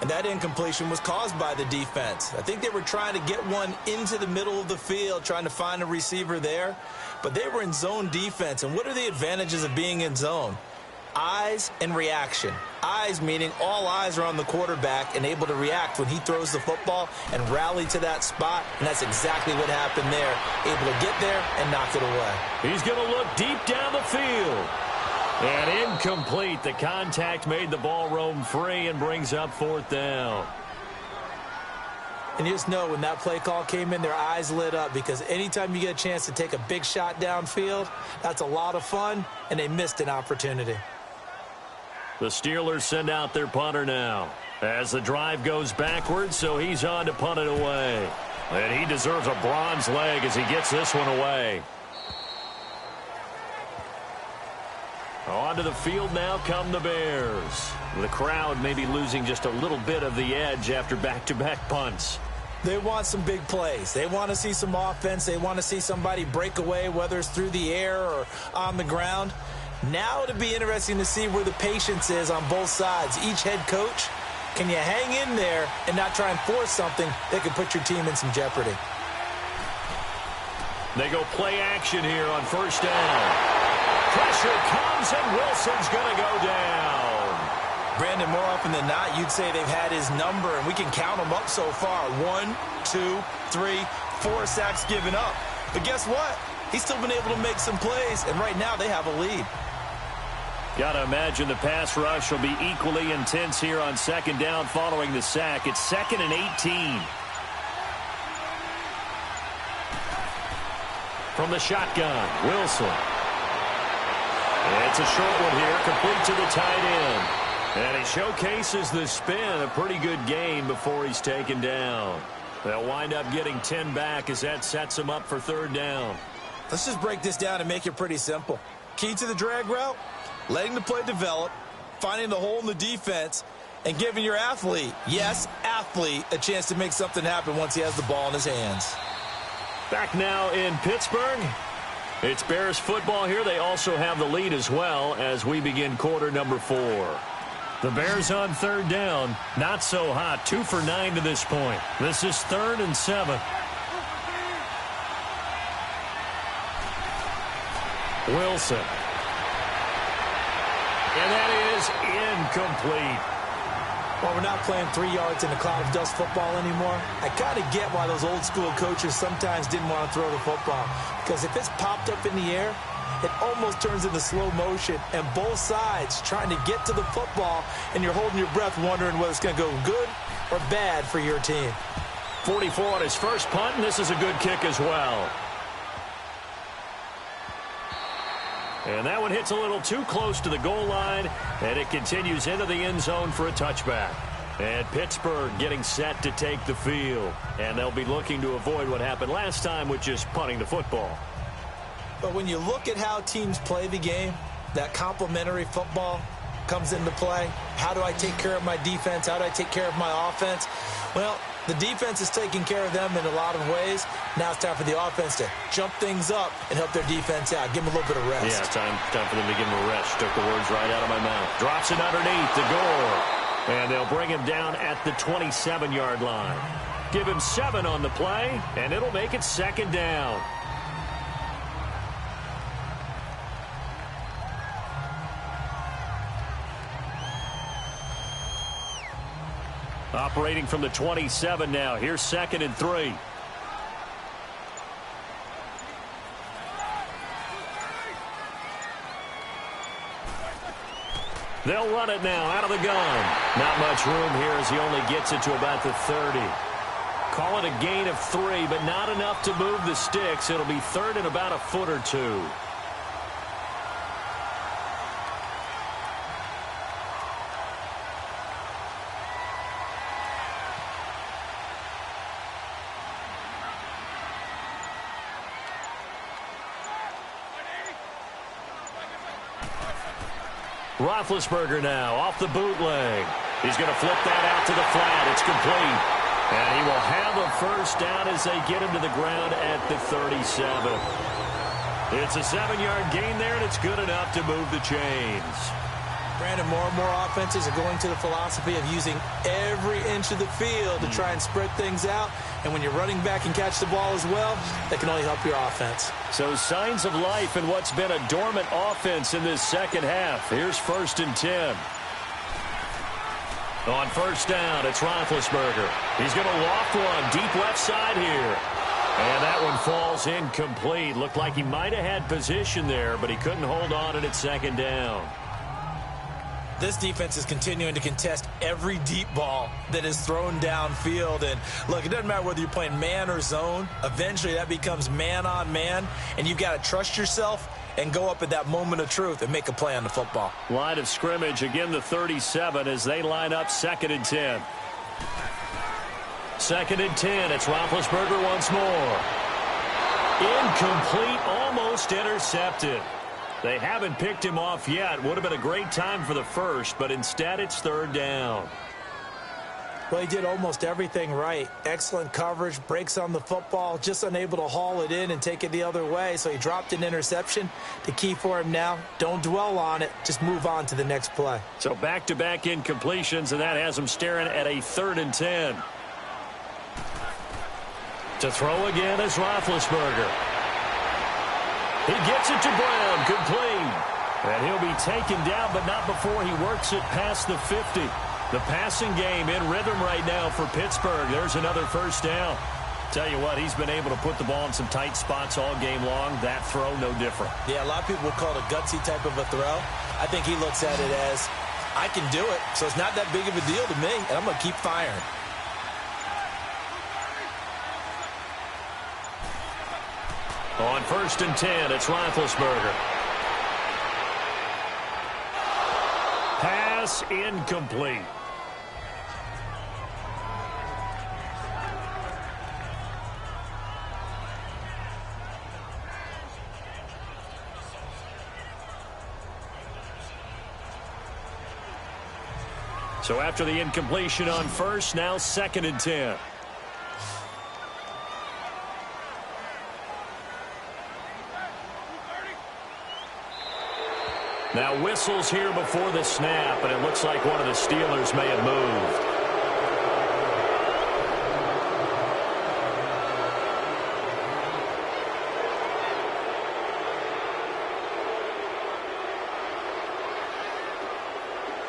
And that incompletion was caused by the defense. I think they were trying to get one into the middle of the field, trying to find a receiver there. But they were in zone defense. And what are the advantages of being in zone? Eyes and reaction. Eyes meaning all eyes are on the quarterback and able to react when he throws the football and rally to that spot. And that's exactly what happened there. Able to get there and knock it away. He's going to look deep down the field. And incomplete. The contact made the ball roam free and brings up 4th down. And you just know when that play call came in, their eyes lit up, because anytime you get a chance to take a big shot downfield, that's a lot of fun, and they missed an opportunity. The Steelers send out their punter now as the drive goes backwards, so he's on to punt it away. And he deserves a bronze leg as he gets this one away. Onto the field now come the Bears. The crowd may be losing just a little bit of the edge after back-to-back punts. They want some big plays. They want to see some offense. They want to see somebody break away, whether it's through the air or on the ground. Now it'll be interesting to see where the patience is on both sides. Each head coach, can you hang in there and not try and force something that could put your team in some jeopardy? They go play action here on 1st down. Pressure comes, and Wilson's going to go down. Brandon, more often than not, you'd say they've had his number, and we can count them up so far. 1, 2, 3, 4 sacks given up. But guess what? He's still been able to make some plays, and right now they have a lead. Got to imagine the pass rush will be equally intense here on 2nd down following the sack. It's 2nd and 18. From the shotgun, Wilson. It's a short one here, complete to the tight end. And he showcases the spin, a pretty good game before he's taken down. They'll wind up getting 10 back as that sets him up for 3rd down. Let's just break this down and make it pretty simple. Key to the drag route, letting the play develop, finding the hole in the defense, and giving your athlete, yes, athlete, a chance to make something happen once he has the ball in his hands. Back now in Pittsburgh. It's Bears football here. They also have the lead as well as we begin quarter number 4. The Bears on third down. Not so hot. 2 for 9 to this point. This is 3rd and 7. Wilson. And that is incomplete. Well, we're not playing 3 yards in a cloud of dust football anymore. I kind of get why those old school coaches sometimes didn't want to throw the football. Because if it's popped up in the air, it almost turns into slow motion. And both sides trying to get to the football, and you're holding your breath wondering whether it's going to go good or bad for your team. 44 on his first punt, and this is a good kick as well. And that one hits a little too close to the goal line, and it continues into the end zone for a touchback. And Pittsburgh getting set to take the field. And they'll be looking to avoid what happened last time with just punting the football. But when you look at how teams play the game, that complementary football comes into play. How do I take care of my defense? How do I take care of my offense? Well, the defense is taking care of them in a lot of ways. Now it's time for the offense to jump things up and help their defense out. Give them a little bit of rest. Yeah, time for them to give him a rest. Took the words right out of my mouth. Drops it underneath the goal. And they'll bring him down at the 27-yard line. Give him 7 on the play, and it'll make it 2nd down. Operating from the 27 now. Here's 2nd and 3. They'll run it now out of the gun. Not much room here as he only gets it to about the 30. Call it a gain of 3, but not enough to move the sticks. It'll be 3rd and about a foot or 2. Roethlisberger now off the bootleg. He's going to flip that out to the flat. It's complete. And he will have a first down as they get him to the ground at the 37. It's a 7-yard gain there, and it's good enough to move the chains. Brandon, more and more offenses are going to the philosophy of using every inch of the field to try and spread things out. And when you're running back and catch the ball as well, that can only help your offense. So signs of life in what's been a dormant offense in this second half. Here's 1st and 10. On first down, it's Roethlisberger. He's going to loft one deep left side here. And that one falls incomplete. Looked like he might have had position there, but he couldn't hold on it at 2nd down. This defense is continuing to contest every deep ball that is thrown downfield. And, look, it doesn't matter whether you're playing man or zone. Eventually, that becomes man on man. And you've got to trust yourself and go up at that moment of truth and make a play on the football. Line of scrimmage, again, the 37 as they line up 2nd and 10. 2nd and 10. It's Roethlisberger once more. Incomplete, almost intercepted. They haven't picked him off yet. Would have been a great time for the first, but instead it's 3rd down. Well, he did almost everything right. Excellent coverage, breaks on the football, just unable to haul it in and take it the other way. So he dropped an interception. The key for him now, don't dwell on it. Just move on to the next play. So back-to-back incompletions, and that has him staring at a 3rd and 10. To throw again is Roethlisberger. He gets it to Brown, complete. And he'll be taken down, but not before he works it past the 50. The passing game in rhythm right now for Pittsburgh. There's another first down. Tell you what, he's been able to put the ball in some tight spots all game long. That throw, no different. Yeah, a lot of people would call it a gutsy type of a throw. I think he looks at it as, I can do it, so it's not that big of a deal to me, and I'm going to keep firing. On 1st and 10, it's Roethlisberger. Pass incomplete. So after the incompletion on first, now 2nd and 10. Now whistles here before the snap, and it looks like one of the Steelers may have moved.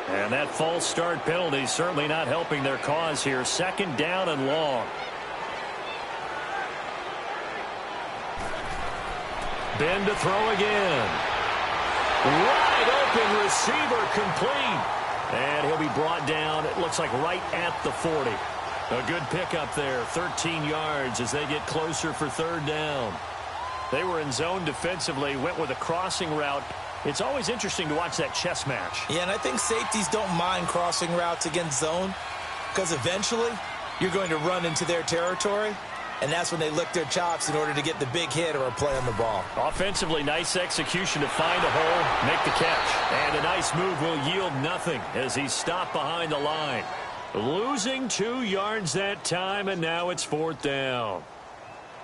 And that false start penalty certainly not helping their cause here. 2nd down and long. Ben to throw again. Wide open receiver complete. And he'll be brought down, it looks like right at the 40. A good pickup there, 13 yards as they get closer for 3rd down. They were in zone defensively, went with a crossing route. It's always interesting to watch that chess match. Yeah, and I think safeties don't mind crossing routes against zone because eventually you're going to run into their territory, and that's when they lick their chops in order to get the big hit or a play on the ball. Offensively, nice execution to find a hole, make the catch. And a nice move will yield nothing as he's stopped behind the line. Losing 2 yards that time, and now it's 4th down.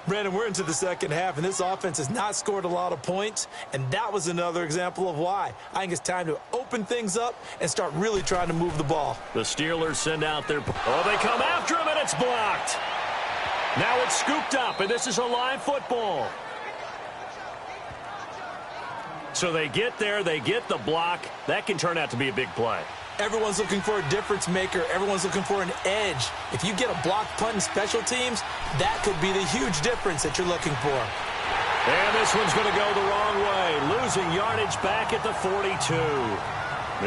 Brandon, we're into the 2nd half, and this offense has not scored a lot of points, and that was another example of why. I think it's time to open things up and start really trying to move the ball. The Steelers send out their... Oh, they come after him, and it's blocked. Now it's scooped up, and this is a live football. So they get there, they get the block. That can turn out to be a big play. Everyone's looking for a difference maker. Everyone's looking for an edge. If you get a block punt in special teams, that could be the huge difference that you're looking for. And this one's going to go the wrong way. Losing yardage back at the 42.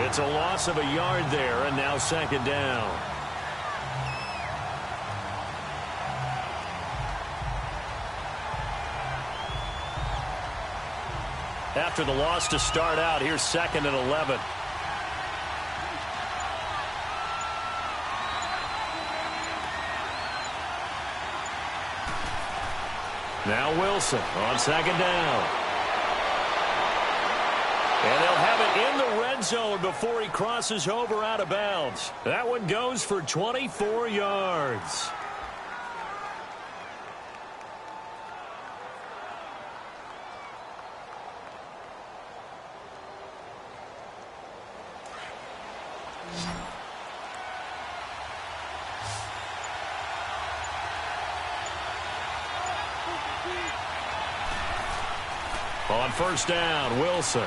It's a loss of a yard there, and now 2nd down. After the loss to start out, here's 2nd and 11. Now Wilson on 2nd down. And they'll have it in the red zone before he crosses over out of bounds. That one goes for 24 yards. On 1st down, Wilson.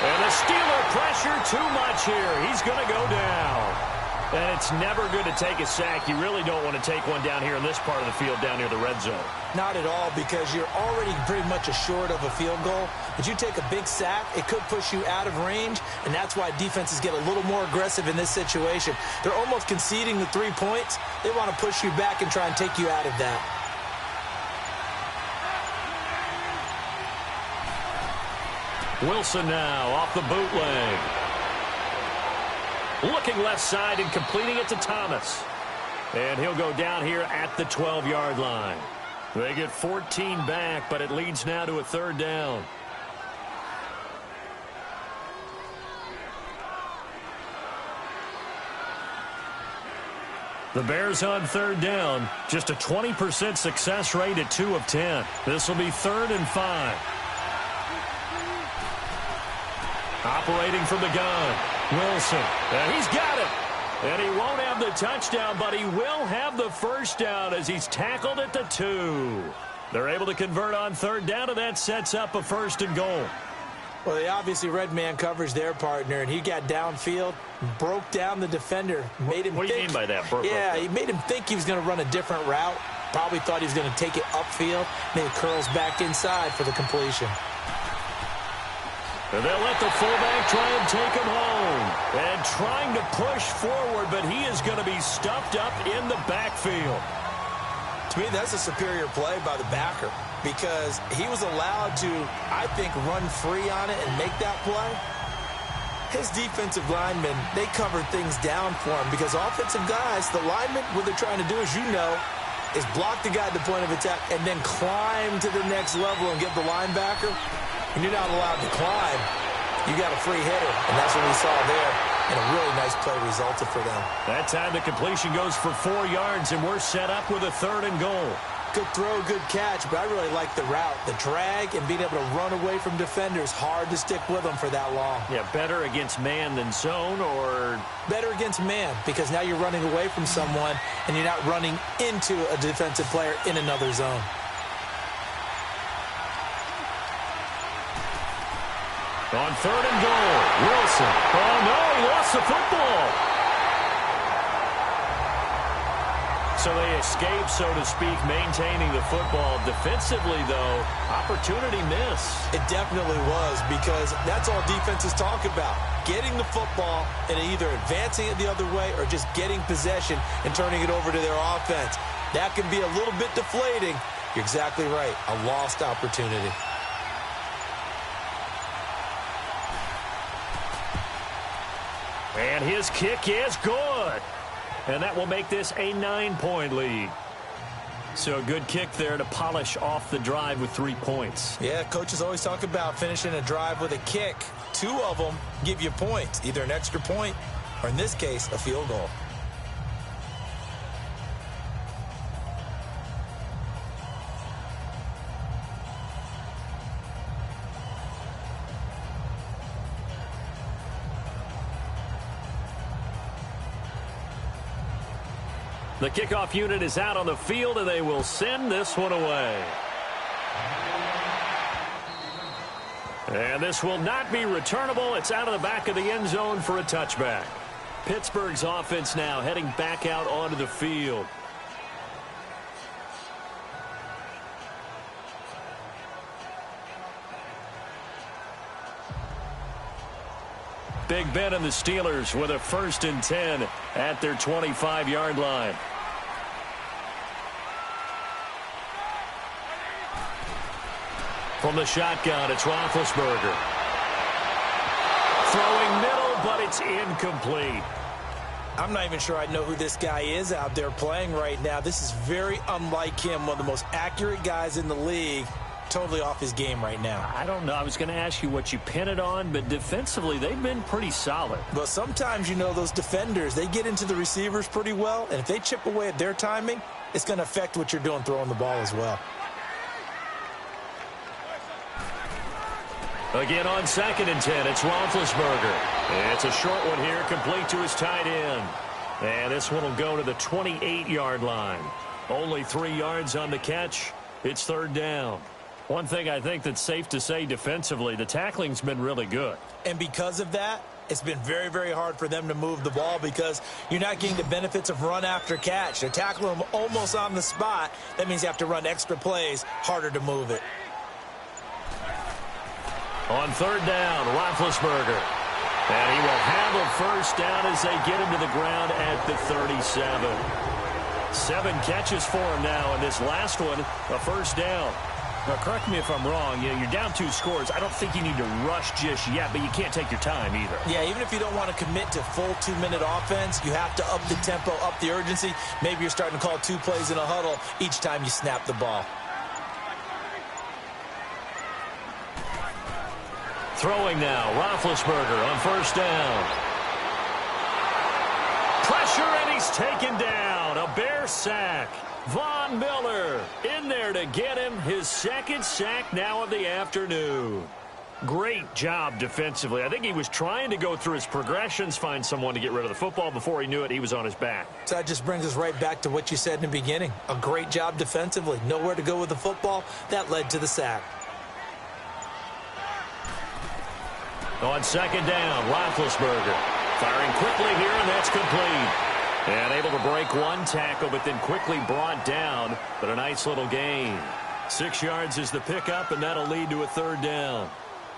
And the Steeler pressure too much here. He's going to go down. And it's never good to take a sack. You really don't want to take one down here in this part of the field down near the red zone. Not at all, because you're already pretty much assured of a field goal. But you take a big sack, it could push you out of range, and that's why defenses get a little more aggressive in this situation. They're almost conceding the 3 points. They want to push you back and try and take you out of that. Wilson now off the bootleg. Looking left side and completing it to Thomas. And he'll go down here at the 12-yard line. They get 14 back, but it leads now to a 3rd down. The Bears on 3rd down. Just a 20% success rate at 2 of 10. This will be 3rd and 5. Operating from the gun, Wilson, and he's got it. And he won't have the touchdown, but he will have the 1st down as he's tackled at the 2. They're able to convert on 3rd down, and that sets up a 1st and goal. Well, they obviously red man coverage their partner, and he got downfield, broke down the defender, made him What do you mean by that? Yeah, he made him think he was going to run a different route. Probably thought he was going to take it upfield, then he curls back inside for the completion. And they'll let the fullback try and take him home. And trying to push forward, but he is going to be stuffed up in the backfield. To me, that's a superior play by the backer because he was allowed to, I think, run free on it and make that play. His defensive linemen, they covered things down for him because offensive guys, the linemen, what they're trying to do, as you know, is block the guy at the point of attack and then climb to the next level and get the linebacker. When you're not allowed to climb, you got a free hitter, and that's what we saw there, and a really nice play resulted for them. That time the completion goes for 4 yards, and we're set up with a 3rd and goal. Good throw, good catch, but I really like the route. The drag and being able to run away from defenders, hard to stick with them for that long. Yeah, better against man than zone, or? Better against man, because now you're running away from someone and you're not running into a defensive player in another zone. On 3rd and goal, Wilson. Oh, no, he lost the football. So they escape, so to speak, maintaining the football. Defensively, though, opportunity miss. It definitely was, because that's all defenses talk about. Getting the football and either advancing it the other way or just getting possession and turning it over to their offense. That can be a little bit deflating. You're exactly right. A lost opportunity. And his kick is good. And that will make this a 9-point lead. So a good kick there to polish off the drive with 3 points. Yeah, coaches always talk about finishing a drive with a kick. 2 of them give you points, either an extra point or, in this case, a field goal. The kickoff unit is out on the field, and they will send this one away. And this will not be returnable. It's out of the back of the end zone for a touchback. Pittsburgh's offense now heading back out onto the field. Big Ben and the Steelers with a 1st and 10 at their 25-yard line. From the shotgun, it's Roethlisberger. Throwing middle, but it's incomplete. I'm not even sure I know who this guy is out there playing right now. This is very unlike him, one of the most accurate guys in the league. Totally off his game right now. I don't know. I was going to ask you what you pin it on, but defensively, they've been pretty solid. But sometimes, you know, those defenders, they get into the receivers pretty well, and if they chip away at their timing, it's going to affect what you're doing throwing the ball as well. Again on 2nd and 10, it's Roethlisberger. It's a short one here, complete to his tight end. And this one will go to the 28-yard line. Only 3 yards on the catch. It's 3rd down. One thing I think that's safe to say defensively, the tackling's been really good. And because of that, it's been very, very hard for them to move the ball because you're not getting the benefits of run after catch. They're tackling them almost on the spot. That means you have to run extra plays, harder to move it. On 3rd down, Roethlisberger. And he will have a 1st down as they get him to the ground at the 37. 7 catches for him now, and this last one, a 1st down. Now, correct me if I'm wrong. You know, you're down 2 scores. I don't think you need to rush just yet, but you can't take your time either. Yeah, even if you don't want to commit to full 2-minute offense, you have to up the tempo, up the urgency. Maybe you're starting to call 2 plays in a huddle each time you snap the ball. Throwing now, Roethlisberger on 1st down. Pressure, and he's taken down. A Bear sack. Von Miller in there to get him his 2nd sack now of the afternoon. Great job defensively. I think he was trying to go through his progressions, find someone to get rid of the football. Before he knew it, he was on his back. So that just brings us right back to what you said in the beginning. A great job defensively. Nowhere to go with the football. That led to the sack. On 2nd down, Roethlisberger firing quickly here, and that's complete. And able to break 1 tackle, but then quickly brought down. But a nice little gain. 6 yards is the pickup, and that'll lead to a 3rd down.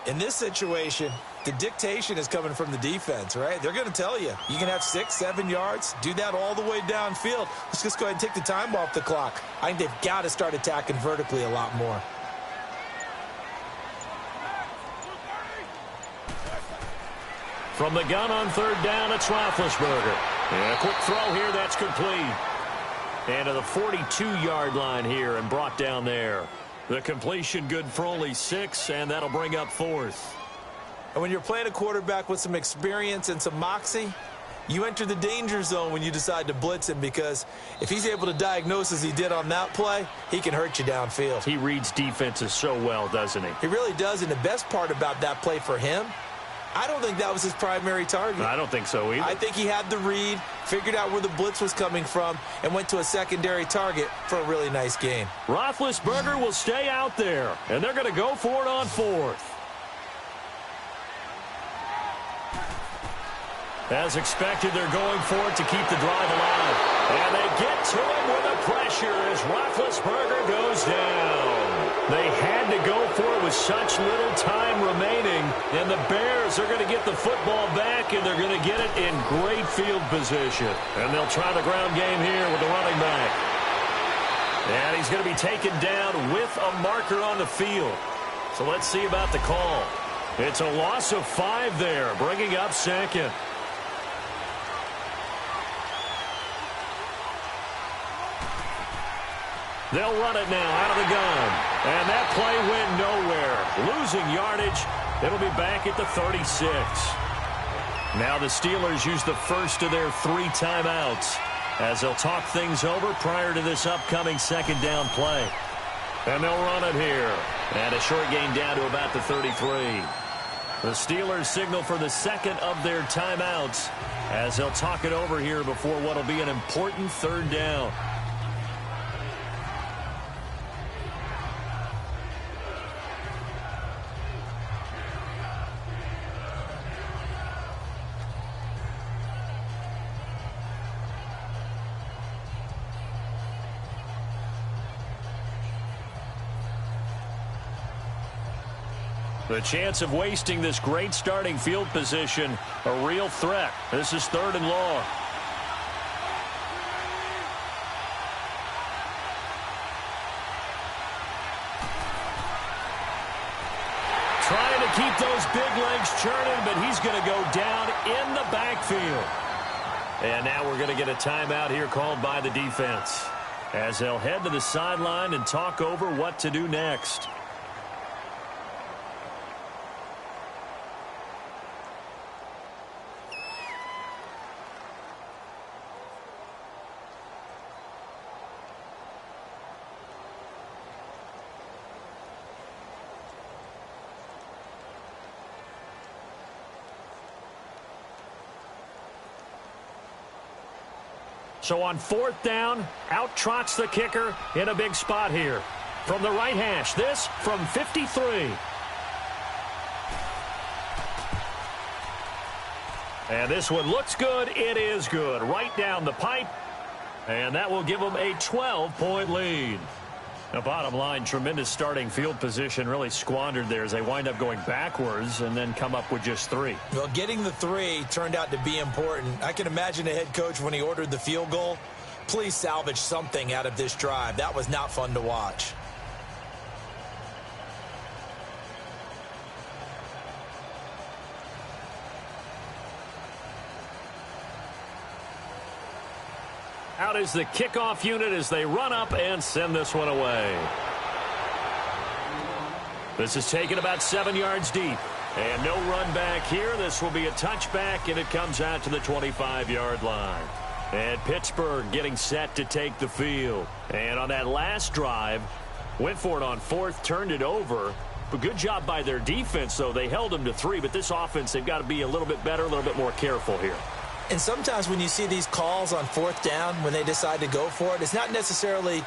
In this situation, the dictation is coming from the defense, right? They're going to tell you, you can have 6, 7 yards, do that all the way downfield. Let's just go ahead and take the time off the clock. I think they've got to start attacking vertically a lot more. From the gun on 3rd down, it's Roethlisberger. And a quick throw here, that's complete. And to the 42-yard line here and brought down there. The completion good for only 6, and that'll bring up 4th. And when you're playing a quarterback with some experience and some moxie, You enter the danger zone when you decide to blitz him, because if he's able to diagnose as he did on that play, he can hurt you downfield. He reads defenses so well, doesn't he? He really does, and the best part about that play for him, I don't think that was his primary target. I don't think so either. I think he had the read, figured out where the blitz was coming from, and went to a secondary target for a really nice gain. Roethlisberger will stay out there, and they're going to go for it on 4th. As expected, they're going for it to keep the drive alive. And they get to him with the pressure as Roethlisberger goes down. They had to go for it with such little time remaining. And the Bears are going to get the football back, and they're going to get it in great field position. And they'll try the ground game here with the running back. And he's going to be taken down with a marker on the field. So let's see about the call. It's a loss of 5 there, bringing up 2nd. They'll run it now out of the gun. And that play went nowhere. Losing yardage. It'll be back at the 36. Now the Steelers use the first of their 3 timeouts as they'll talk things over prior to this upcoming 2nd down play. And they'll run it here. And a short gain down to about the 33. The Steelers signal for the 2nd of their timeouts as they'll talk it over here before what will be an important 3rd down. The chance of wasting this great starting field position, a real threat. This is 3rd and long. Trying to keep those big legs churning, but he's going to go down in the backfield. And now we're going to get a timeout here called by the defense, as they'll head to the sideline and talk over what to do next. So on 4th down, out trots the kicker in a big spot here. From the right hash, this from 53. And this one looks good. It is good. Right down the pipe. And that will give them a 12-point lead. The bottom line, tremendous starting field position, really squandered there as they wind up going backwards and then come up with just 3. Well, getting the 3 turned out to be important. I can imagine the head coach when he ordered the field goal. Please salvage something out of this drive. That was not fun to watch. Out is the kickoff unit as they run up and send this one away. This is taken about 7 yards deep. And no run back here. This will be a touchback, and it comes out to the 25-yard line. And Pittsburgh getting set to take the field. And on that last drive, went for it on 4th, turned it over. But good job by their defense, though. They held them to 3, but this offense, they've got to be a little bit better, a little bit more careful here. And sometimes when you see these calls on 4th down, when they decide to go for it, it's not necessarily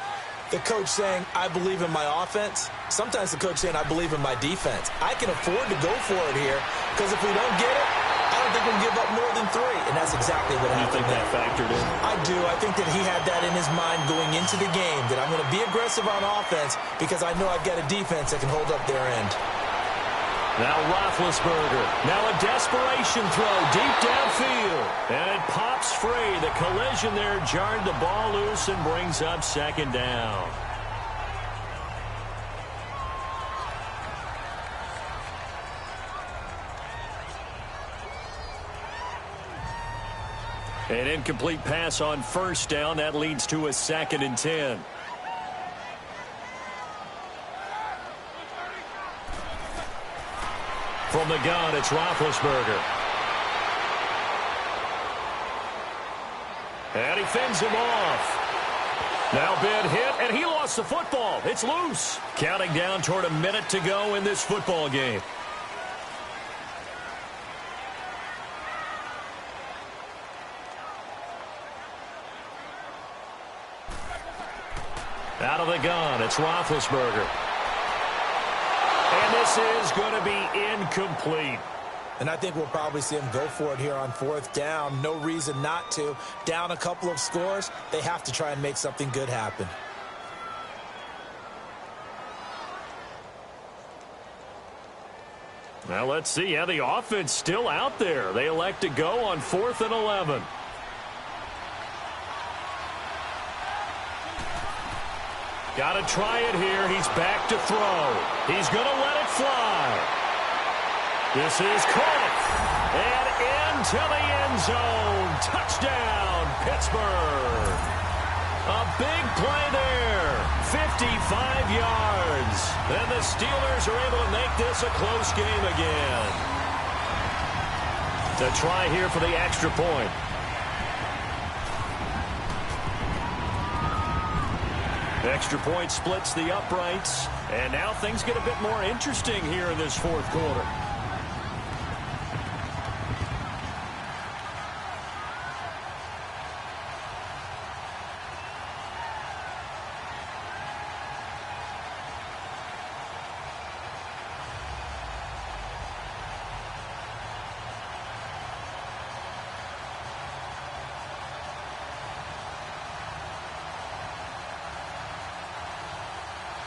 the coach saying, I believe in my offense. Sometimes the coach saying, I believe in my defense. I can afford to go for it here because if we don't get it, I don't think we'll give up more than 3. And that's exactly what happened. You think that factored in? I do. I think that he had that in his mind going into the game, that I'm going to be aggressive on offense because I know I've got a defense that can hold up their end. Now Roethlisberger. Now a desperation throw deep downfield. And it pops free. The collision there jarred the ball loose and brings up 2nd down. An incomplete pass on 1st down. That leads to a 2nd and 10. From the gun, it's Roethlisberger. And he fends him off. Now big hit, and he lost the football. It's loose. Counting down toward a minute to go in this football game. Out of the gun, it's Roethlisberger. And this is going to be incomplete. And I think we'll probably see him go for it here on 4th down. No reason not to. Down a couple of scores, they have to try and make something good happen. Now let's see how the offense still out there. They elect to go on 4th and 11. Got to try it here. He's back to throw. He's going to let it fly. This is caught. And into the end zone. Touchdown, Pittsburgh. A big play there. 55 yards. And the Steelers are able to make this a close game again. To try here for the extra point. Extra point splits the uprights. And now things get a bit more interesting here in this 4th quarter.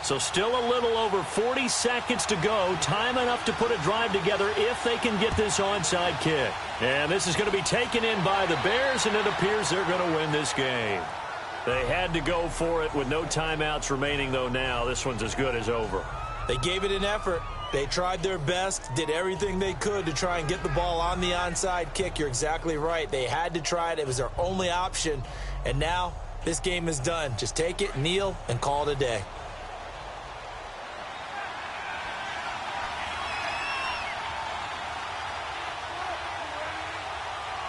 So still a little over 40 seconds to go. Time enough to put a drive together if they can get this onside kick. And this is going to be taken in by the Bears, and it appears they're going to win this game. They had to go for it with no timeouts remaining, though now. This one's as good as over. They gave it an effort. They tried their best, did everything they could to try and get the ball on the onside kick. You're exactly right. They had to try it. It was their only option. And now this game is done. Just take it, kneel, and call it a day.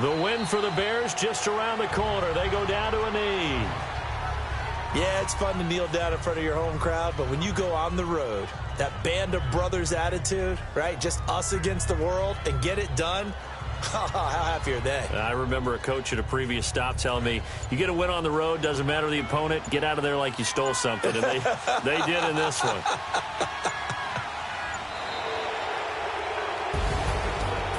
The win for the Bears just around the corner. They go down to a knee. Yeah, it's fun to kneel down in front of your home crowd, but when you go on the road, that band of brothers attitude, right? Just us against the world and get it done. How happy are they? I remember a coach at a previous stop telling me, you get a win on the road, doesn't matter the opponent, get out of there like you stole something. And they did in this one.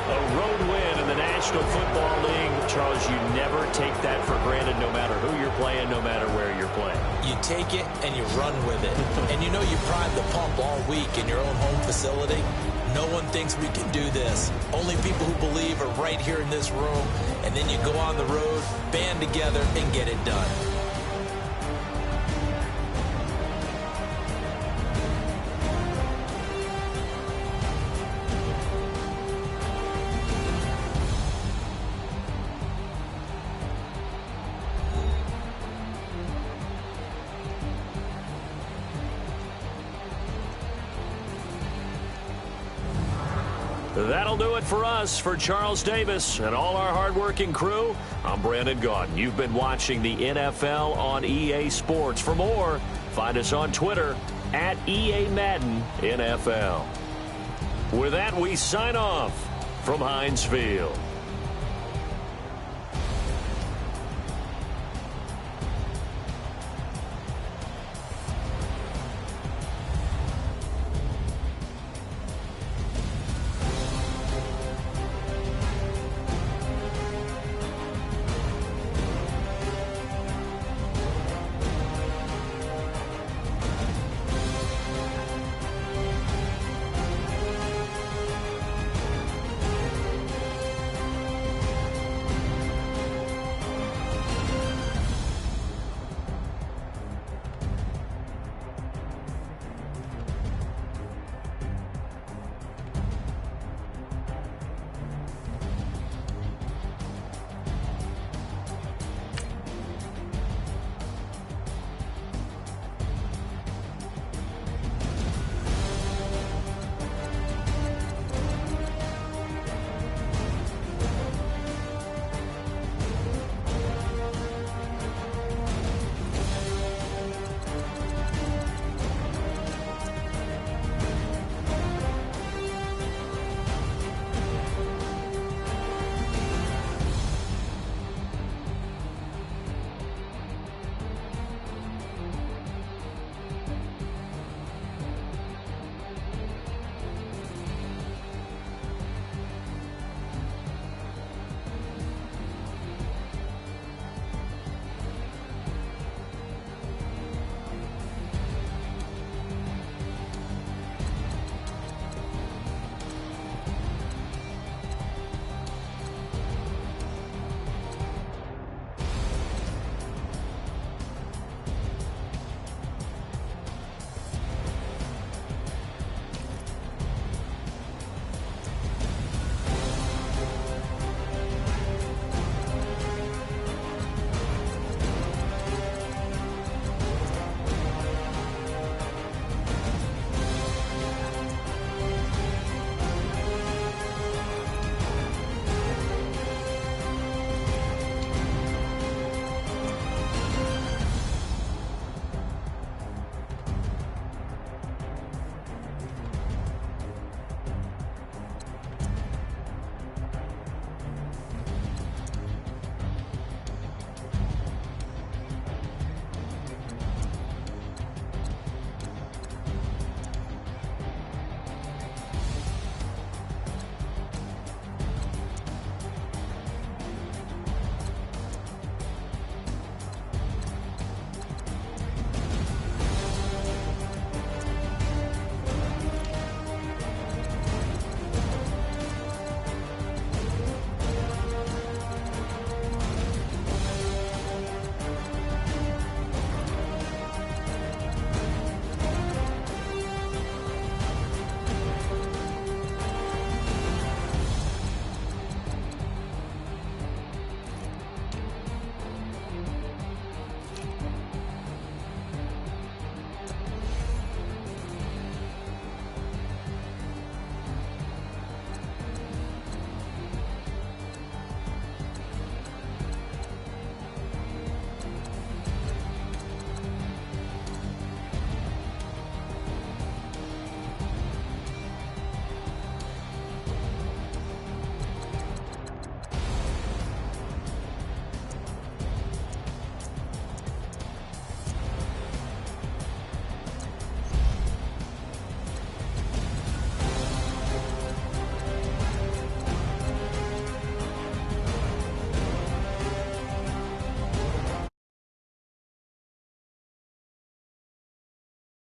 A road win in the National Football League. Charles, you never take that for granted no matter who you're playing, no matter where you're playing. You take it and you run with it. And you know you prime the pump all week in your own home facility. No one thinks we can do this. Only people who believe are right here in this room. And then you go on the road, band together, and get it done. That'll do it for us. For Charles Davis and all our hardworking crew, I'm Brandon Gaudin. You've been watching the NFL on EA Sports. For more, find us on Twitter at EA Madden NFL. With that, we sign off from Heinz Field.